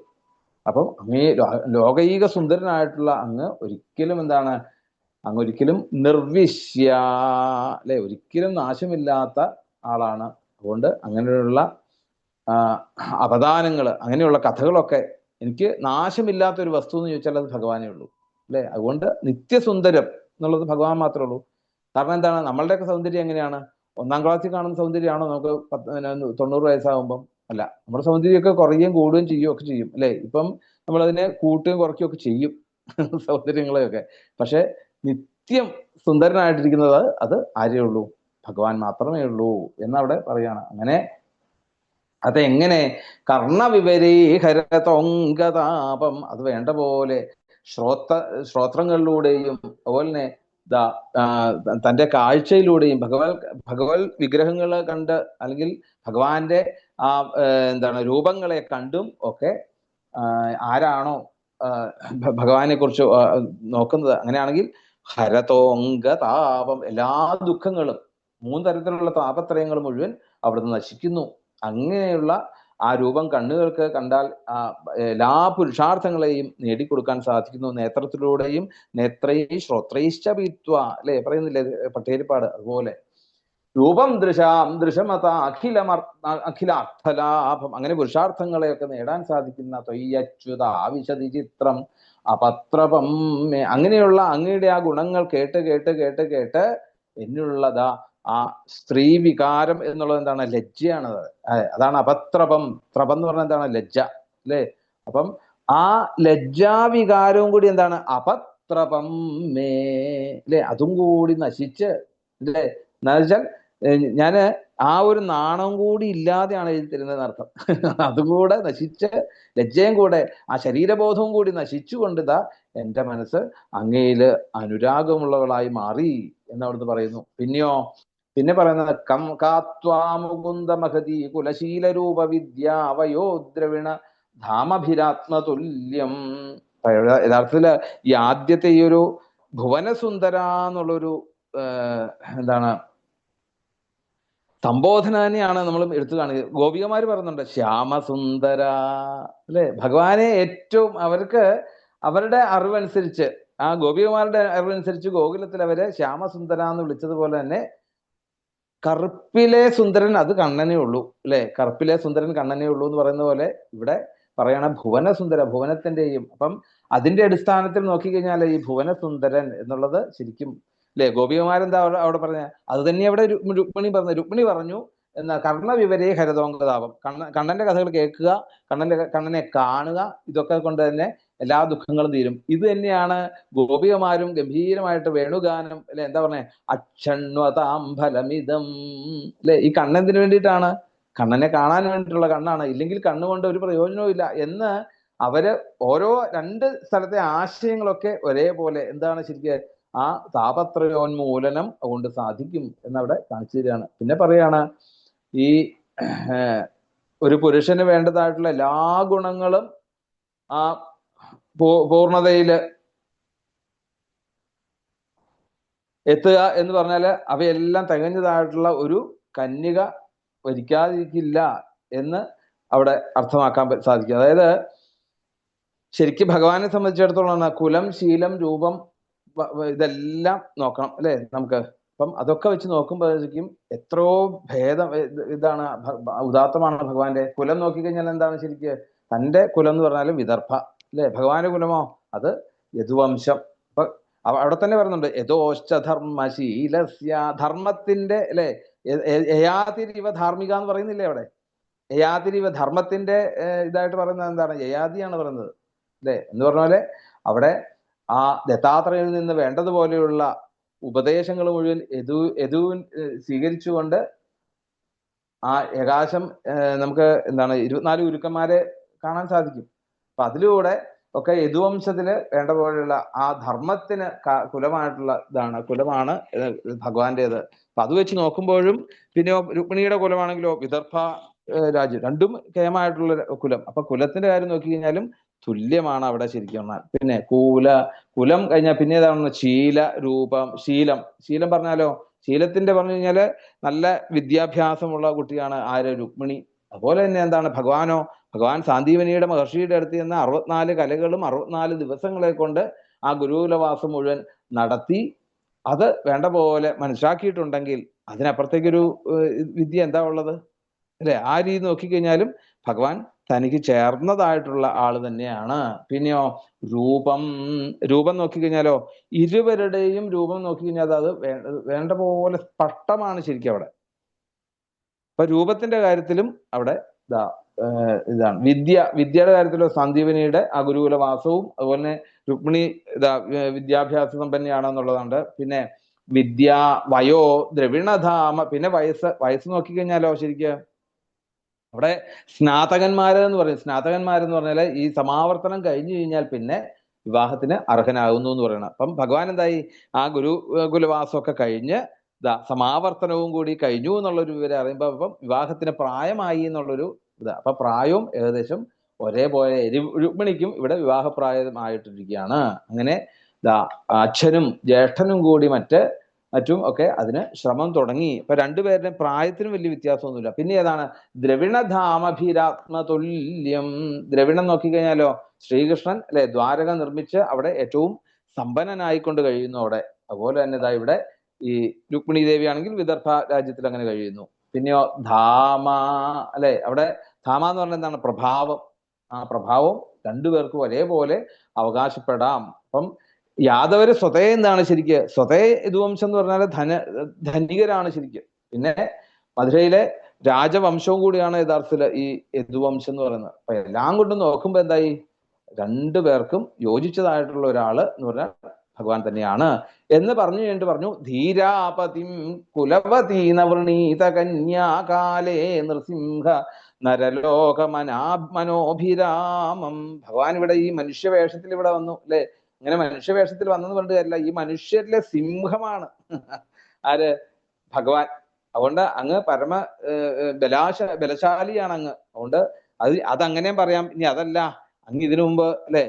S1: അപ്പം ലോകൈക സുന്ദരനായിട്ടുള്ള അങ്ങ് ഒരിക്കലും അങ്ങ് ഒരിക്കലും നിർവിശ്യ, അല്ലെ? ഒരിക്കലും നാശമില്ലാത്ത ആളാണ്. അതുകൊണ്ട് അങ്ങനെയുള്ള അവദാനങ്ങൾ, അങ്ങനെയുള്ള കഥകളൊക്കെ എനിക്ക് നാശമില്ലാത്ത ഒരു വസ്തു എന്ന് ചോദിച്ചാൽ അത് ഭഗവാനേ ഉള്ളൂ, അല്ലെ? അതുകൊണ്ട് നിത്യസുന്ദരം എന്നുള്ളത് ഭഗവാൻ മാത്രമേ ഉള്ളൂ. കാരണം നമ്മളുടെയൊക്കെ സൗന്ദര്യം എങ്ങനെയാണ്? 1-ാം ക്ലാസ്സിൽ കാണുന്ന സൗന്ദര്യമാണോ നമുക്ക് 90 വയസ്സാകുമ്പം? അല്ല, നമ്മുടെ സൗന്ദര്യമൊക്കെ കുറയുകയും കൂടുകയും ചെയ്യുകയൊക്കെ ചെയ്യും, അല്ലെ? ഇപ്പം നമ്മളതിനെ കൂട്ടുകയും കുറയ്ക്കുകയും ഒക്കെ ചെയ്യും സൗന്ദര്യങ്ങളെയൊക്കെ. പക്ഷെ നിത്യം സുന്ദരനായിട്ടിരിക്കുന്നത് അത് ആരേ ഉള്ളൂ? ഭഗവാൻ മാത്രമേ ഉള്ളൂ എന്നവിടെ പറയാണ്. അങ്ങനെ അതെങ്ങനെ? കർണവിവരീഹരതൊംഗതാപം, അത് വേണ്ട പോലെ ശ്രോത്രങ്ങളിലൂടെയും അതുപോലെ തന്നെ തന്റെ കാഴ്ചയിലൂടെയും ഭഗവത് വിഗ്രഹങ്ങളെ കണ്ട്, അല്ലെങ്കിൽ ഭഗവാന്റെ രൂപങ്ങളെ കണ്ടും ഒക്കെ ആരാണോ ഭഗവാനെ കുറിച്ച് നോക്കുന്നത്, അങ്ങനെയാണെങ്കിൽ ഹരതോംഗതാപം, എല്ലാ ദുഃഖങ്ങളും 3 തരത്തിലുള്ള താപത്രയങ്ങൾ മുഴുവൻ അവിടുന്ന് നശിക്കുന്നു. അങ്ങനെയുള്ള ആ രൂപം കണ്ണുകൾക്ക് കണ്ടാൽ എല്ലാ പുരുഷാർത്ഥങ്ങളെയും നേടിക്കൊടുക്കാൻ സാധിക്കുന്നു. നേത്രത്തിലൂടെയും നേത്രൈ ശ്രോത്രൈശ്ച പീത്വ, അല്ലെ? പറയുന്നില്ലേ പട്ടേരിപ്പാട്? അതുപോലെ രൂപം ദൃശമത അഖിലാർത്ഥലാഭം, അങ്ങനെ പുരുഷാർത്ഥങ്ങളെയൊക്കെ നേടാൻ സാധിക്കുന്ന ത്വയ്യച്യുത ആവിശതി ചിത്രം അപത്രപം. അങ്ങനെയുള്ള അങ്ങയുടെ ആ ഗുണങ്ങൾ കേട്ട് കേട്ട് കേട്ട് കേട്ട് എന്നുള്ളതാ ആ സ്ത്രീ വികാരം എന്നുള്ളത് ലജ്ജയാണ്. അതാണ് അപത്രപം. ത്രപം എന്ന് പറഞ്ഞാൽ ലജ്ജ, അല്ലേ? അപ്പം ആ ലജ്ജാവികാരവും കൂടി അപത്രപം മേ, അല്ലെ? അതും കൂടി നശിച്ച്, അല്ലേ? എന്നുവെച്ചാൽ ഞാന് ആ ഒരു നാണം കൂടി ഇല്ലാതെയാണ് എഴുതി തരുന്നതെന്ന് അർത്ഥം. അതുകൂടെ നശിച്ച്, ലജ്ജയും കൂടെ ആ ശരീരബോധവും കൂടി നശിച്ചുകൊണ്ട് എൻ്റെ മനസ്സ് അങ്ങയില് അനുരാഗമുള്ളവളായി മാറി എന്നവിടുന്ന് പറയുന്നു. പിന്നെ പറയുന്നത് കാത്വാമുകുന്ദ മഹതി കുലശീലരൂപ വിദ്യാവയോദ്രവിണ ധാമഭിരാത്മതുല്യം. യഥാർത്ഥത്തില് ഈ ആദ്യത്തെ ഈ ഒരു ഭുവനസുന്ദര എന്നുള്ളൊരു സംബോധന തന്നെയാണ് നമ്മൾ എടുത്തു കാണുക. ഗോപികമാര് പറയുന്നുണ്ട് ശ്യാമസുന്ദര, അല്ലെ? ഭഗവാനെ ഏറ്റവും അവരുടെ അറിവനുസരിച്ച്, ആ ഗോപികമാരുടെ അറിവനുസരിച്ച് ഗോകുലത്തിൽ അവരെ ശ്യാമസുന്ദര എന്ന് വിളിച്ചതുപോലെ തന്നെ കറുപ്പിലെ സുന്ദരൻ അത് കണ്ണനേ ഉള്ളൂ, അല്ലെ? കറുപ്പിലെ സുന്ദരൻ കണ്ണനേ ഉള്ളൂ എന്ന് പറയുന്ന പോലെ ഇവിടെ പറയണ ഭുവനസുന്ദര, ഭുവനത്തിന്റെയും. അപ്പം അതിന്റെ അടിസ്ഥാനത്തിൽ നോക്കിക്കഴിഞ്ഞാൽ ഈ ഭുവനസുന്ദരൻ എന്നുള്ളത് ശരിക്കും, അല്ലെ? ഗോപികമാരെന്താ അവിടെ പറഞ്ഞ അത് തന്നെ അവിടെ രുക്മിണി പറഞ്ഞു കർണവിവരേ ഹരതോംഗതാപം. കണ്ണന്റെ കഥകൾ കേൾക്കുക, കണ്ണനെ കാണുക, ഇതൊക്കെ കൊണ്ട് തന്നെ എല്ലാ ദുഃഖങ്ങളും തീരും. ഇത് തന്നെയാണ് ഗോപികമാരും ഗംഭീരമായിട്ട് വേണുഗാനം, അല്ലെ? എന്താ പറഞ്ഞേ? അക്ഷണ്വതാംഫലമിതം, അല്ലെ? ഈ കണ്ണെന്തിനു വേണ്ടിയിട്ടാണ്? കണ്ണനെ കാണാൻ വേണ്ടിയിട്ടുള്ള കണ്ണാണ്. ഇല്ലെങ്കിൽ കണ്ണുകൊണ്ട് ഒരു പ്രയോജനവും ഇല്ല എന്ന് അവര് ഓരോ 2 സ്ഥലത്തെ ആശയങ്ങളൊക്കെ ഒരേപോലെ ശരിക്കും ആ താപത്രയോന്മൂലനം കൊണ്ട് സാധിക്കും എന്നവിടെ കാണിച്ചു തരികയാണ്. പിന്നെ പറയാണ് ഈ ഒരു പുരുഷന് വേണ്ടതായിട്ടുള്ള എല്ലാ ഗുണങ്ങളും ആ പൂർണ്ണതയില് എത്തുക എന്ന് പറഞ്ഞാല് അവയെല്ലാം തികഞ്ഞതായിട്ടുള്ള ഒരു കന്യക വരിക്കാതിരിക്കില്ല എന്ന് അവിടെ അർത്ഥമാക്കാൻ സാധിക്കും. അതായത് ശരിക്കും ഭഗവാനെ സംബന്ധിച്ചിടത്തോളം കുലം, ശീലം, രൂപം ഇതെല്ലാം നോക്കണം അല്ലെ നമുക്ക്. അപ്പം അതൊക്കെ വെച്ച് നോക്കുമ്പോഴേക്കും എത്രയോ ഭേദം ഇതാണ്, ഉദാത്തമാണ് ഭഗവാന്റെ കുലം. നോക്കിക്കഴിഞ്ഞാൽ എന്താണ് ശരിക്ക് തൻ്റെ കുലം എന്ന് പറഞ്ഞാലും വിദർഭ അല്ലെ. ഭഗവാന്റെ കുലമോ അത് യദുവംശം. അപ്പൊ അവിടെ തന്നെ പറയുന്നുണ്ട് യഥോശ്ചധർമ്മശീലസ്യ, ധർമ്മത്തിന്റെ അല്ലെ, യയാതിരിവ ധാർമ്മിക എന്ന് പറയുന്നില്ലേ അവിടെ. യയാതിരിവ ധർമ്മത്തിന്റെ ഇതായിട്ട് പറയുന്നത് എന്താണ്? യയാതിയാണ് പറയുന്നത് അല്ലെ. എന്ന് പറഞ്ഞ പോലെ അവിടെ ആ ദത്താത്രയിൽ നിന്ന് വേണ്ടതുപോലെയുള്ള ഉപദേശങ്ങൾ മുഴുവൻ യദുവിൻ സ്വീകരിച്ചുകൊണ്ട് ആ യകാശം നമുക്ക് എന്താണ് 24 ഗുരുക്കന്മാരെ കാണാൻ സാധിക്കും. അപ്പൊ അതിലൂടെ ഒക്കെ യദുവംശത്തില് വേണ്ട പോലെയുള്ള ആ ധർമ്മത്തിന് കുലമായിട്ടുള്ള കുലമാണ് ഭഗവാന്റേത്. അപ്പൊ അത് വെച്ച് നോക്കുമ്പോഴും പിന്നെയോ രുക്മിണിയുടെ കുലമാണെങ്കിലോ വിദർഭ രാജ്യം, രണ്ടും കേമായിട്ടുള്ള കുലം. അപ്പൊ കുലത്തിന്റെ കാര്യം നോക്കി കഴിഞ്ഞാലും തുല്യമാണ് അവിടെ ശരിക്കും. പിന്നെ കുലം കഴിഞ്ഞാൽ പിന്നെ ഏതാണ്? ശീല, രൂപം. ശീലം പറഞ്ഞാലോ, ശീലത്തിന്റെ പറഞ്ഞു കഴിഞ്ഞാല് നല്ല വിദ്യാഭ്യാസമുള്ള കുട്ടിയാണ് ആര്? രുക്മിണി. അതുപോലെ തന്നെ എന്താണ് ഭഗവാനോ? ഭഗവാൻ സാന്ദീപനിയുടെ മഹർഷിയുടെ അടുത്ത് നിന്ന് 64 കലകളും 64 ദിവസങ്ങളെ കൊണ്ട് ആ ഗുരുകുലവാസം മുഴുവൻ നടത്തി അത് വേണ്ട പോലെ മനസ്സിലാക്കിയിട്ടുണ്ടെങ്കിൽ അതിനപ്പുറത്തേക്കൊരു വിദ്യ എന്താ ഉള്ളത് അല്ലെ. ആ രീതി നോക്കിക്കഴിഞ്ഞാലും ഭഗവാൻ തനിക്ക് ചേർന്നതായിട്ടുള്ള ആള് തന്നെയാണ്. പിന്നെയോ രൂപം നോക്കിക്കഴിഞ്ഞാലോ, ഇരുവരുടെയും രൂപം നോക്കിക്കഴിഞ്ഞാൽ അത് വേണ്ട പോലെ സ്പഷ്ടമാണ് ശരിക്കും അവിടെ. അപ്പൊ രൂപത്തിന്റെ കാര്യത്തിലും അവിടെ ഇതാണ്. വിദ്യയുടെ കാര്യത്തിലോ സാന്ദീപനിയുടെ ആ ഗുരുകുലവാസവും അതുപോലെ തന്നെ രുക്മിണി വിദ്യാഭ്യാസ സമ്പന്നയാണെന്നുള്ളതുണ്ട്. പിന്നെ വയോ ദ്രവിണധാമ, പിന്നെ വയസ്സ് നോക്കിക്കഴിഞ്ഞാലോ ശരിക്ക് അവിടെ സ്നാതകന്മാരെന്ന് പറയും. സ്നാതകന്മാരെന്ന് പറഞ്ഞാൽ ഈ സമാവർത്തനം കഴിഞ്ഞു കഴിഞ്ഞാൽ പിന്നെ വിവാഹത്തിന് അർഹനാകുന്നു എന്ന് പറയണം. അപ്പം ഭഗവാൻ എന്തായി ആ ഗുരുകുലവാസമൊക്കെ കഴിഞ്ഞ് സമാവർത്തനവും കൂടി കഴിഞ്ഞു എന്നുള്ളൊരു വിവരം അറിയുമ്പോൾ അപ്പം വിവാഹത്തിന് പ്രായമായി എന്നുള്ളൊരു അപ്പൊ പ്രായവും ഏകദേശം ഒരേപോലെ. രുക്മിണിക്കും ഇവിടെ വിവാഹപ്രായമായിട്ടിരിക്കുകയാണ്. അങ്ങനെ അച്ഛനും ജ്യേഷ്ഠനും കൂടി മറ്റും ഒക്കെ അതിന് ശ്രമം തുടങ്ങി. ഇപ്പൊ രണ്ടുപേരുടെ പ്രായത്തിനും വലിയ വ്യത്യാസമൊന്നുമില്ല. പിന്നെ ഏതാണ്? ദ്രവിണധാമഭിരാത്മതുല്യം. ദ്രവിണം നോക്കിക്കഴിഞ്ഞാലോ ശ്രീകൃഷ്ണൻ അല്ലെ ദ്വാരക നിർമ്മിച്ച് അവിടെ ഏറ്റവും സമ്പന്നനായിക്കൊണ്ട് കഴിയുന്നു അവിടെ. അതുപോലെ തന്നെ ഇവിടെ ഈ രുക്മിണി ദേവി ആണെങ്കിൽ വിദർഭ രാജ്യത്തിൽ അങ്ങനെ കഴിയുന്നു. പിന്നെയോ ധാമ അല്ലെ. അവിടെ ധാമ എന്ന് പറഞ്ഞാൽ എന്താണ്? പ്രഭാവം. ആ പ്രഭാവം രണ്ടുപേർക്കും ഒരേപോലെ അവകാശപ്പെടാം. അപ്പം യാദവര് സ്വതേ എന്താണ് ശരിക്ക്? സ്വതേ യദുവംശം എന്ന് പറഞ്ഞാൽ ധനികരാണ് ശരിക്കും. പിന്നെ മധുരയിലെ രാജവംശവും കൂടിയാണ് യഥാർത്ഥത്തില് ഈ യദുവംശം എന്ന് പറയുന്നത്. അപ്പൊ എല്ലാം കൊണ്ടും നോക്കുമ്പോ എന്തായി? രണ്ടുപേർക്കും യോജിച്ചതായിട്ടുള്ള ഒരാള് എന്ന് പറഞ്ഞാൽ ഭഗവാൻ തന്നെയാണ് എന്ന് പറഞ്ഞു. ധീരാപതിം കുലവതീനവൃണീത കന്യാകാലേ നൃസിംഹ നരലോക മനോഭിരാമം. ഭഗവാൻ ഇവിടെ ഈ മനുഷ്യവേഷത്തിൽ ഇവിടെ വന്നു അല്ലെ. ഇങ്ങനെ മനുഷ്യവേഷത്തിൽ വന്നെന്ന് പറഞ്ഞിട്ടല്ല, ഈ മനുഷ്യരിലെ സിംഹമാണ് ആര്? ഭഗവാൻ. അതുകൊണ്ട് അങ്ങ് പരമ ബലശാലിയാണ് അങ്ങ്. അതുകൊണ്ട് അതങ്ങനെയും പറയാം. ഇനി അതല്ല, അങ്ങ് ഇതിനു മുമ്പ് അല്ലെ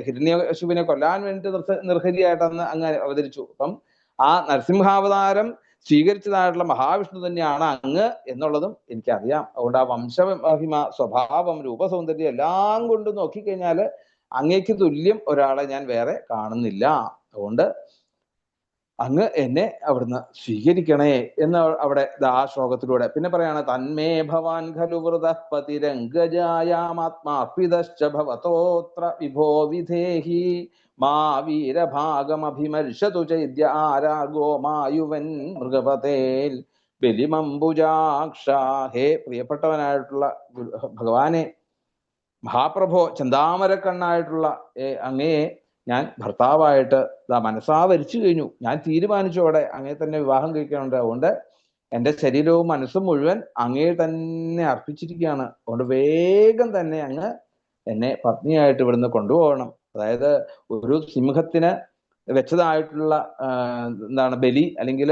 S1: ഹിരണ്യകശിപുവിനെ കൊല്ലാൻ വേണ്ടിയിട്ട് നിർഹരിയായിട്ട് അങ്ങ് അവതരിച്ചു. അപ്പം ആ നരസിംഹാവതാരം സ്വീകരിച്ചതായിട്ടുള്ള മഹാവിഷ്ണു തന്നെയാണ് അങ്ങ് എന്നുള്ളതും എനിക്കറിയാം. അതുകൊണ്ട് ആ വംശമഹിമ, സ്വഭാവം, രൂപസൗന്ദര്യം എല്ലാം കൊണ്ട് നോക്കിക്കഴിഞ്ഞാല് അങ്ങേക്ക് തുല്യം ഒരാളെ ഞാൻ വേറെ കാണുന്നില്ല. അതുകൊണ്ട് അങ്ങ് എന്നെ അവിടുന്ന് സ്വീകരിക്കണേ എന്ന് അവിടെ ആ ശ്ലോകത്തിലൂടെ പിന്നെ പറയാണ്. തന്മേ ഭവാൻ ഖലു വൃതപതിരംഗജായാമാത്മാർപ്പിതശ്ച ഭവതോത്ര വിഭോ വിധേഹി മാ വീരഭാഗമഭിമർശതു ചൈദ്യ ആരാഗോ മായുവൻ മൃഗപതേൽ ബലിമംബുജാക്ഷ. ഹേ പ്രിയപ്പെട്ടവനായിട്ടുള്ള ഭഗവാനെ, മഹാപ്രഭോ, ചന്താമരക്കണ്ണായിട്ടുള്ള അങ്ങയെ ഞാൻ ഭർത്താവായിട്ട് മനസ്സാ വരിച്ചു കഴിഞ്ഞു. ഞാൻ തീരുമാനിച്ചോടെ അങ്ങയെ തന്നെ വിവാഹം കഴിക്കാനുണ്ട്. അതുകൊണ്ട് എൻ്റെ ശരീരവും മനസ്സും മുഴുവൻ അങ്ങയെ തന്നെ അർപ്പിച്ചിരിക്കുകയാണ്. അതുകൊണ്ട് വേഗം തന്നെ അങ്ങ് എന്നെ പത്നിയായിട്ട് ഇവിടുന്ന് കൊണ്ടുപോകണം. അതായത് ഒരു സിംഹത്തിന് വെച്ചതായിട്ടുള്ള ബലി അല്ലെങ്കിൽ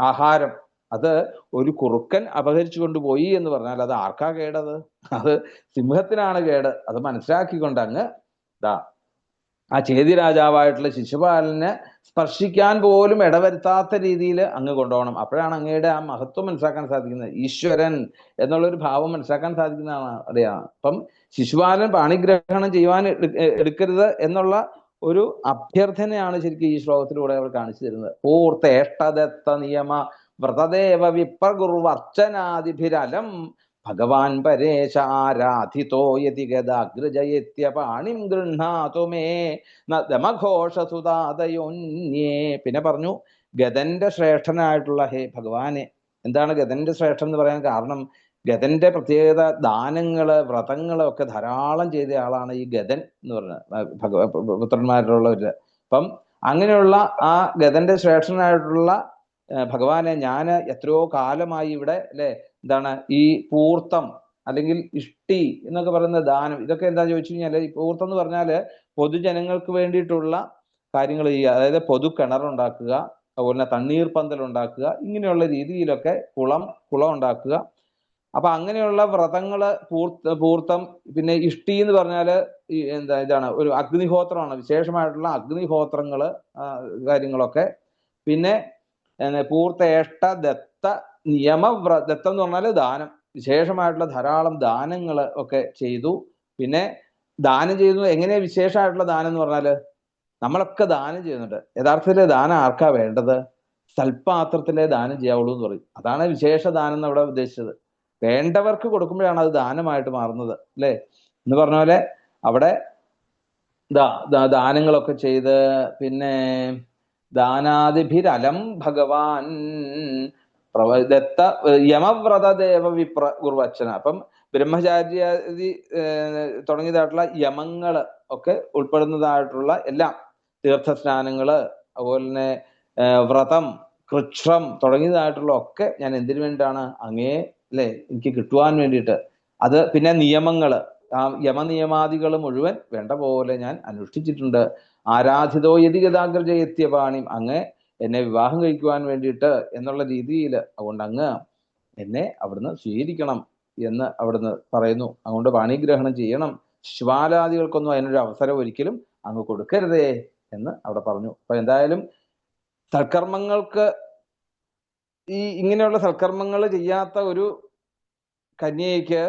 S1: ആഹാരം, അത് ഒരു കുറുക്കൻ അപഹരിച്ചു കൊണ്ടുപോയി എന്ന് പറഞ്ഞാൽ അത് ആർക്കാ കേടത്? അത് സിംഹത്തിനാണ് കേട്. അത് മനസ്സിലാക്കിക്കൊണ്ട് അങ്ങ് ആ ചേതി രാജാവായിട്ടുള്ള ശിശുപാലന് സ്പർശിക്കാൻ പോലും ഇടവരുത്താത്ത രീതിയിൽ അങ്ങ് കൊണ്ടുപോകണം. അപ്പോഴാണ് അങ്ങയുടെ ആ മഹത്വം മനസ്സിലാക്കാൻ സാധിക്കുന്നത്. ഈശ്വരൻ എന്നുള്ളൊരു ഭാവം മനസ്സിലാക്കാൻ സാധിക്കുന്നതാണ് അറിയാം. അപ്പം ശിശുപാലൻ പാണിഗ്രഹണം ചെയ്യുവാൻ എടുക്കരുത് എന്നുള്ള ഒരു അഭ്യർത്ഥനയാണ് ശരിക്കും ഈ ശ്ലോകത്തിലൂടെ അവർ കാണിച്ചു തരുന്നത്. പൂർത്തേഷ്ടദത്ത നിയമ വ്രതദേവ വിപ്രകുർവർച്ചനാദിഭിരലം ഭഗവാൻ പരേശ ആരാധിതോ യതി ഗദാഗ്രജയത്യ പാണിം ഗൃഹാതു മേ ദമഘോഷസുതാദയോന്യേ. പിന്നെ പറഞ്ഞു ഗദന്റെ ശ്രേഷ്ഠനായിട്ടുള്ള ഹേ ഭഗവാനെ. എന്താണ് ഗദന്റെ ശ്രേഷ്ഠൻ എന്ന് പറയാൻ കാരണം? ഗദന്റെ പ്രത്യേകത ദാനങ്ങള് വ്രതങ്ങള് ഒക്കെ ധാരാളം ചെയ്ത ആളാണ് ഈ ഗദൻ എന്ന് പറയുന്നത് പുത്രന്മാരിലുള്ളവര്. അപ്പം അങ്ങനെയുള്ള ആ ഗദന്റെ ശ്രേഷ്ഠനായിട്ടുള്ള ഭഗവാനെ ഞാൻ എത്രയോ കാലമായി ഇവിടെ അല്ലെ എന്താണ് ഈ പൂർത്തം അല്ലെങ്കിൽ ഇഷ്ടി എന്നൊക്കെ പറയുന്ന ദാനം, ഇതൊക്കെ എന്താ ചോദിച്ചു കഴിഞ്ഞാല് ഈ പൂർത്തം എന്ന് പറഞ്ഞാല് പൊതുജനങ്ങൾക്ക് വേണ്ടിയിട്ടുള്ള കാര്യങ്ങൾ ചെയ്യുക. അതായത് പൊതു കിണറുണ്ടാക്കുക, അതുപോലെ തന്നെ തണ്ണീർ പന്തൽ ഉണ്ടാക്കുക, ഇങ്ങനെയുള്ള രീതിയിലൊക്കെ കുളം ഉണ്ടാക്കുക. അപ്പൊ അങ്ങനെയുള്ള വ്രതങ്ങള് പൂർത്തം. പിന്നെ ഇഷ്ടി എന്ന് പറഞ്ഞാല് ഈ ഇതാണ് ഒരു അഗ്നിഹോത്രമാണ്, വിശേഷമായിട്ടുള്ള അഗ്നിഹോത്രങ്ങള് കാര്യങ്ങളൊക്കെ. പിന്നെ പൂർത്തേഷ്ട ദത്ത ദത്തം എന്ന് പറഞ്ഞാല് ദാനം, വിശേഷമായിട്ടുള്ള ധാരാളം ദാനങ്ങൾ ഒക്കെ ചെയ്തു. പിന്നെ ദാനം ചെയ്യുന്നു എങ്ങനെയാ വിശേഷമായിട്ടുള്ള ദാനം എന്ന് പറഞ്ഞാല് നമ്മളൊക്കെ ദാനം ചെയ്യുന്നുണ്ട്. യഥാർത്ഥത്തില് ദാനം ആർക്കാ വേണ്ടത്? സൽപാത്രത്തിലെ ദാനം ചെയ്യാവുള്ളൂ എന്ന് പറയും. അതാണ് വിശേഷ ദാനം എന്ന് അവിടെ ഉദ്ദേശിച്ചത്. വേണ്ടവർക്ക് കൊടുക്കുമ്പോഴാണ് അത് ദാനമായിട്ട് മാറുന്നത് അല്ലെ എന്ന് പറഞ്ഞ പോലെ അവിടെ ദാനങ്ങളൊക്കെ ചെയ്ത് പിന്നെ ദാനാദിഭിരലം ഭഗവാൻ ദത്ത യമവ്രതദേവ വിപ്ര ഗുർവച്ചന. അപ്പം ബ്രഹ്മചാര്യാദി തുടങ്ങിയതായിട്ടുള്ള യമങ്ങള് ഒക്കെ ഉൾപ്പെടുന്നതായിട്ടുള്ള എല്ലാം, തീർത്ഥസ്നാനങ്ങള്, അതുപോലെ തന്നെ വ്രതം, കൃച്ഛ്രം തുടങ്ങിയതായിട്ടുള്ള ഒക്കെ ഞാൻ എന്തിനു വേണ്ടിയിട്ടാണ്? അങ്ങേ അല്ലെ എനിക്ക് കിട്ടുവാൻ വേണ്ടിയിട്ട്. അത് പിന്നെ നിയമങ്ങള്, ആ യമനിയമാദികൾ മുഴുവൻ വേണ്ട പോലെ ഞാൻ അനുഷ്ഠിച്ചിട്ടുണ്ട്. ആരാധിതോ യതി ഗതാഗ്രജയത്യപാണി, അങ്ങ് എന്നെ വിവാഹം കഴിക്കുവാൻ വേണ്ടിയിട്ട് എന്നുള്ള രീതിയിൽ. അതുകൊണ്ട് അങ്ങ് എന്നെ അവിടുന്ന് സ്വീകരിക്കണം എന്ന് അവിടുന്ന് പറയുന്നു. അതുകൊണ്ട് പാണിഗ്രഹണം ചെയ്യണം, ശിശുപാലാദികൾക്കൊന്നും അതിനൊരു അവസരം ഒരിക്കലും അങ്ങ് കൊടുക്കരുതേ എന്ന് അവിടെ പറഞ്ഞു. അപ്പൊ എന്തായാലും സൽക്കർമ്മങ്ങൾക്ക് ഇങ്ങനെയുള്ള സൽക്കർമ്മങ്ങൾ ചെയ്യാത്ത ഒരു കന്യയ്ക്ക്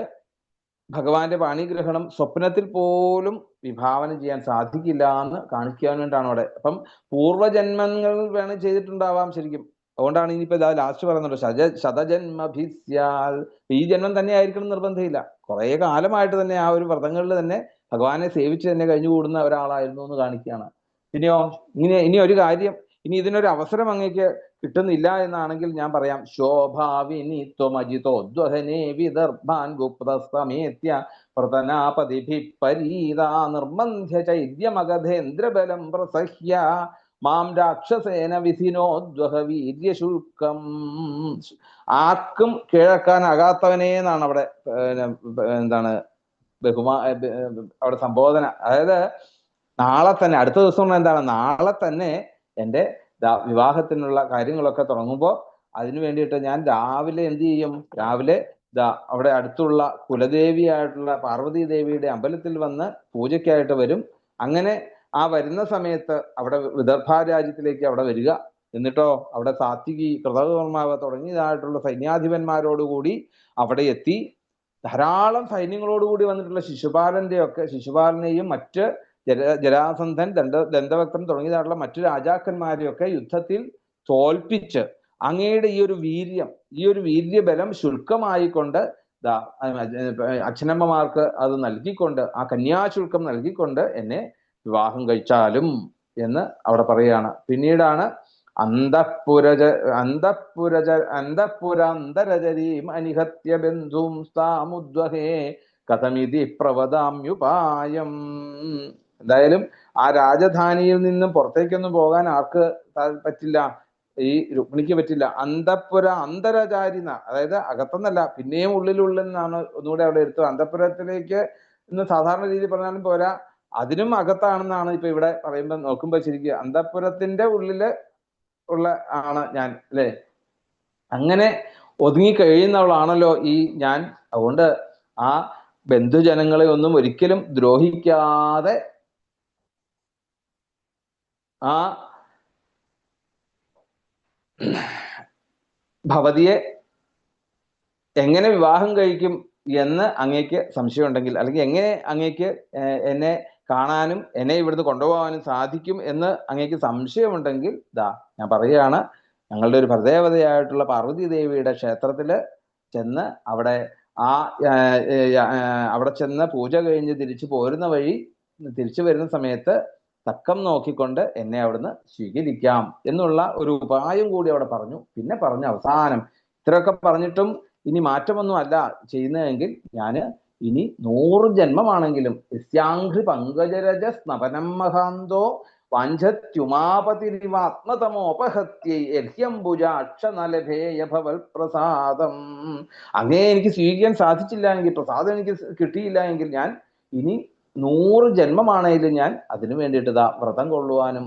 S1: ഭഗവാന്റെ പാണിഗ്രഹണം സ്വപ്നത്തിൽ പോലും വിഭാവനം ചെയ്യാൻ സാധിക്കില്ല എന്ന് കാണിക്കാൻ വേണ്ടിയിട്ടാണ് അവിടെ. അപ്പം പൂർവ്വജന്മങ്ങൾ വേണം ചെയ്തിട്ടുണ്ടാവാം ശരിക്കും. അതുകൊണ്ടാണ് ഇനിയിപ്പോ ഇതാ ലാസ്റ്റ് പറയുന്നുണ്ട് ശതജന്മഭിസ്യാൽ. ഈ ജന്മം തന്നെ ആയിരിക്കണം നിർബന്ധമില്ല. കുറെ കാലമായിട്ട് തന്നെ ആ ഒരു വ്രതങ്ങളിൽ തന്നെ ഭഗവാനെ സേവിച്ച് തന്നെ കഴിഞ്ഞുകൂടുന്ന ഒരാളായിരുന്നു എന്ന് കാണിക്കുകയാണ്. പിന്നെയോ ഇനി ഒരു കാര്യം, ഇനി ഇതിനൊരു അവസരം അങ്ങേക്ക് കിട്ടുന്നില്ല എന്നാണെങ്കിൽ ഞാൻ പറയാം. ശോഭാവിനി ത്വമജിതോദ്വഹനേ വിദർഭാൻ ഗുപ്തസ്തമേത്യ പ്രതനാപതിഭി പരീതാ നിർബന്ധ്യ ചൈദ്യമഗധേന്ദ്രബലം പ്രസഹ്യ മാം രാക്ഷസേന വിധിനോദ്വഹ വീര്യശുൽക്കം. ആർക്കും കീഴക്കാനാകാത്തവനെ എന്നാണ് അവിടെ എന്താണ് അവിടെ സംബോധന. അതായത് നാളെ തന്നെ, അടുത്ത ദിവസം എന്താണ്, നാളെ തന്നെ എൻ്റെ വിവാഹത്തിനുള്ള കാര്യങ്ങളൊക്കെ തുടങ്ങുമ്പോൾ അതിനു വേണ്ടിയിട്ട് ഞാൻ രാവിലെ എന്ത് ചെയ്യും? രാവിലെ അവിടെ അടുത്തുള്ള കുലദേവിയായിട്ടുള്ള പാർവതി ദേവിയുടെ അമ്പലത്തിൽ വന്ന് പൂജയ്ക്കായിട്ട് വരും. അങ്ങനെ ആ വരുന്ന സമയത്ത് അവിടെ വിദർഭ രാജ്യത്തിലേക്ക് അവിടെ വരിക. എന്നിട്ടോ അവിടെ സാത്വികി, കൃതകർമാവ് തുടങ്ങിയതായിട്ടുള്ള സൈന്യാധിപന്മാരോടുകൂടി അവിടെ എത്തി ധാരാളം സൈന്യങ്ങളോടുകൂടി വന്നിട്ടുള്ള ശിശുപാലനെയും മറ്റ് ജരാസന്ധൻ, ദന്തവക്തൻ തുടങ്ങിയതായിട്ടുള്ള മറ്റു രാജാക്കന്മാരെയൊക്കെ യുദ്ധത്തിൽ തോൽപ്പിച്ച് അങ്ങയുടെ ഈ ഒരു വീര്യബലം ശുൽക്കമായിക്കൊണ്ട് അച്ഛനമ്മമാർക്ക് അത് നൽകിക്കൊണ്ട്, ആ കന്യാശുൽക്കം നൽകിക്കൊണ്ട് എന്നെ വിവാഹം കഴിച്ചാലും എന്ന് അവിടെ പറയുകയാണ്. പിന്നീടാണ് അന്തഃപുരന്തരചരീം അനിഹത്യ ബന്ധും സ്ഥാമുദ്വഹേ കഥമിതി പ്രവദാമ്യുപായം. എന്തായാലും ആ രാജധാനിയിൽ നിന്നും പുറത്തേക്കൊന്നും പോകാൻ ആർക്ക് പറ്റില്ല? ഈ രുക്മിണിക്ക് പറ്റില്ല. അന്തരചാരിന, അതായത് അകത്തെന്നല്ല, പിന്നെയും ഉള്ളിലുള്ളെന്നാണ് ഒന്നുകൂടെ അവിടെ എടുത്തത്. അന്തഃപുരത്തിലേക്ക് ഇന്ന് സാധാരണ രീതിയിൽ പറഞ്ഞാലും പോരാ, അതിനും അകത്താണെന്നാണ് ഇപ്പൊ ഇവിടെ പറയുമ്പോൾ നോക്കുമ്പോൾ ശരിക്കും അന്തഃപുരത്തിന്റെ ഉള്ളില് ഉള്ള ആണ് ഞാൻ അല്ലെ. അങ്ങനെ ഒതുങ്ങി കഴിയുന്നവളാണല്ലോ ഈ ഞാൻ. അതുകൊണ്ട് ആ ബന്ധുജനങ്ങളെ ഒന്നും ഒരിക്കലും ദ്രോഹിക്കാതെ ആ ഭവതിയെ എങ്ങനെ വിവാഹം കഴിക്കും എന്ന് അങ്ങേക്ക് സംശയം ഉണ്ടെങ്കിൽ, അല്ലെങ്കിൽ എങ്ങനെ അങ്ങേക്ക് എന്നെ കാണാനും എന്നെ ഇവിടുന്ന് കൊണ്ടുപോകാനും സാധിക്കും എന്ന് അങ്ങേക്ക് സംശയമുണ്ടെങ്കിൽ ഞാൻ പറയുകയാണ്, ഞങ്ങളുടെ ഒരു പരദേവതയായിട്ടുള്ള പാർവതി ദേവിയുടെ ക്ഷേത്രത്തില് ചെന്ന് അവിടെ അവിടെ ചെന്ന് പൂജ കഴിഞ്ഞ് തിരിച്ചു വരുന്ന സമയത്ത് തക്കം നോക്കിക്കൊണ്ട് എന്നെ അവിടുന്ന് സ്വീകരിക്കാം എന്നുള്ള ഒരു ഉപായം കൂടി അവിടെ പറഞ്ഞു. പിന്നെ പറഞ്ഞ അവസാനം ഇത്രയൊക്കെ പറഞ്ഞിട്ടും ഇനി മാറ്റമൊന്നും അല്ല ചെയ്യുന്നതെങ്കിൽ ഞാൻ ഇനി 100 ജന്മമാണെങ്കിലും യസ്യാഘ്രി പങ്കജരജ സ്നപനം മഹാന്തോ വാഞ്ചത്യുമാപതിരിവാത്മതമോപഹത്യൈർഹ്യംബുജാക്ഷനലഭേയ പ്രസാദം. അങ്ങേ എനിക്ക് സ്വീകരിക്കാൻ സാധിച്ചില്ല എങ്കിൽ, പ്രസാദം എനിക്ക് കിട്ടിയില്ല എങ്കിൽ, ഞാൻ ഇനി 100 ജന്മമാണെങ്കിലും ഞാൻ അതിനു വേണ്ടിയിട്ട് വ്രതം കൊള്ളുവാനും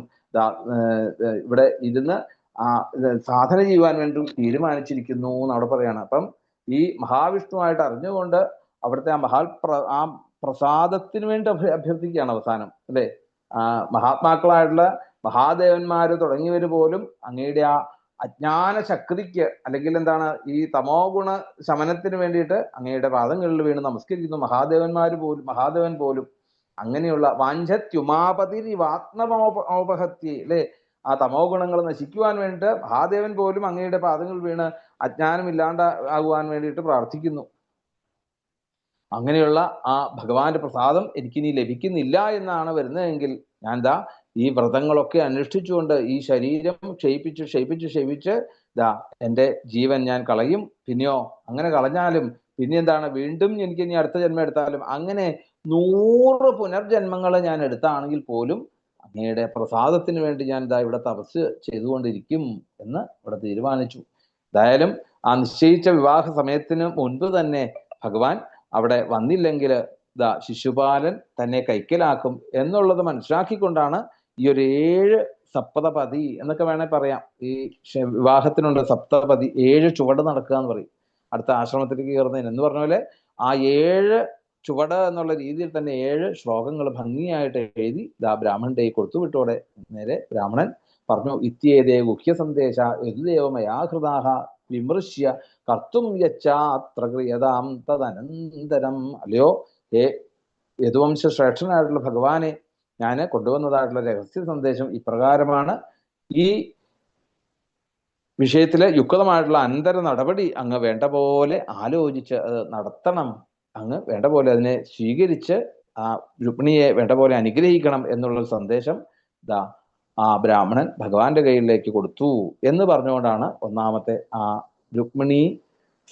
S1: ഇവിടെ ഇരുന്ന് സാധന ചെയ്യുവാൻ വേണ്ടി തീരുമാനിച്ചിരിക്കുന്നു എന്ന് അവിടെ പറയാണ്. അപ്പം ഈ മഹാവിഷ്ണുവായിട്ട് അറിഞ്ഞുകൊണ്ട് അവിടുത്തെ ആ പ്രസാദത്തിന് വേണ്ടി അഭ്യർത്ഥിക്കുകയാണ് അവസാനം, അല്ലേ? മഹാത്മാക്കളായിട്ടുള്ള മഹാദേവന്മാര് തുടങ്ങിയവര് പോലും അങ്ങയുടെ ആ അജ്ഞാന ശക്തിക്ക്, അല്ലെങ്കിൽ എന്താണ്, ഈ തമോ ഗുണ ശമനത്തിന് വേണ്ടിയിട്ട് അങ്ങയുടെ പാദങ്ങളിൽ വീണ് നമസ്കരിക്കുന്നു. മഹാദേവൻ പോലും അങ്ങനെയുള്ള വാഞ്ചത്യുമാപതിരിവാത്മമോപഹത്യ, അല്ലേ? ആ തമോ ഗുണങ്ങൾ നശിക്കുവാൻ വേണ്ടിയിട്ട് മഹാദേവൻ പോലും അങ്ങയുടെ പാദങ്ങളിൽ വീണ് അജ്ഞാനം ആകുവാൻ വേണ്ടിയിട്ട് പ്രാർത്ഥിക്കുന്നു. അങ്ങനെയുള്ള ആ ഭഗവാന്റെ പ്രസാദം എനിക്കിനി ലഭിക്കുന്നില്ല എന്നാണ് വരുന്നതെങ്കിൽ, ഞാൻ ഈ വ്രതങ്ങളൊക്കെ അനുഷ്ഠിച്ചുകൊണ്ട് ഈ ശരീരം ക്ഷയിപ്പിച്ച് എൻ്റെ ജീവൻ ഞാൻ കളയും. പിന്നെയോ അങ്ങനെ കളഞ്ഞാലും പിന്നെ എന്താണ്, വീണ്ടും എനിക്ക് ഇനി അടുത്ത ജന്മം എടുത്താലും, അങ്ങനെ 100 പുനർജന്മങ്ങൾ ഞാൻ എടുത്താണെങ്കിൽ പോലും അങ്ങയുടെ പ്രസാദത്തിന് വേണ്ടി ഞാൻ ഇവിടെ തപസ് ചെയ്തുകൊണ്ടിരിക്കും എന്ന് ഇവിടെ തീരുമാനിച്ചു. എന്തായാലും ആ നിശ്ചയിച്ച വിവാഹ സമയത്തിന് മുൻപ് തന്നെ ഭഗവാൻ അവിടെ വന്നില്ലെങ്കിൽ ശിശുപാലൻ തന്നെ കൈക്കലാക്കും എന്നുള്ളത് മനസ്സിലാക്കിക്കൊണ്ടാണ് ഈ ഒരു 7 സപ്തപതി എന്നൊക്കെ വേണേൽ പറയാം. ഈ വിവാഹത്തിനുണ്ട് സപ്തപതി, 7 ചുവട് നടക്കുക എന്ന് പറയും അടുത്ത ആശ്രമത്തിലേക്ക് കയറുന്നതിന്. എന്ന് പറഞ്ഞ പോലെ ആ 7 ചുവട് എന്നുള്ള രീതിയിൽ തന്നെ 7 ശ്ലോകങ്ങൾ ഭംഗിയായിട്ട് എഴുതി ബ്രാഹ്മണന്റെ കൊടുത്തു വിട്ടോടെ നേരെ ബ്രാഹ്മണൻ പറഞ്ഞു, ഇത്യേതേ ഗുഹ്യ സന്ദേശ യദുദേവമയാഹൃതാഹ വിമൃശ്യ കർത്തും യച്ചാത്ര ക്രിയതാം തദനന്തരം. അല്ലയോ യദുവംശ ശ്രേഷ്ഠനായിട്ടുള്ള ഭഗവാനെ, ഞാൻ കൊണ്ടുവന്നതായിട്ടുള്ള രഹസ്യ സന്ദേശം ഇപ്രകാരമാണ്. ഈ വിഷയത്തില് യുക്തമായിട്ടുള്ള അനന്തര നടപടി അങ്ങ് വേണ്ട പോലെ ആലോചിച്ച് അത് നടത്തണം. അങ്ങ് വേണ്ട പോലെ അതിനെ സ്വീകരിച്ച് ആ രുക്മിണിയെ വേണ്ട പോലെ അനുഗ്രഹിക്കണം എന്നുള്ള സന്ദേശം ആ ബ്രാഹ്മണൻ ഭഗവാന്റെ കയ്യിലേക്ക് കൊടുത്തു എന്ന് പറഞ്ഞുകൊണ്ടാണ് ഒന്നാമത്തെ ആ രുക്മിണി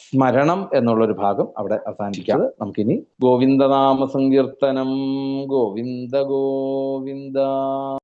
S1: സ്മരണം എന്നുള്ളൊരു ഭാഗം അവിടെ അവസാനിപ്പിക്കാതെ നമുക്കിനി ഗോവിന്ദനാമ സങ്കീർത്തനം. ഗോവിന്ദ ഗോവിന്ദ.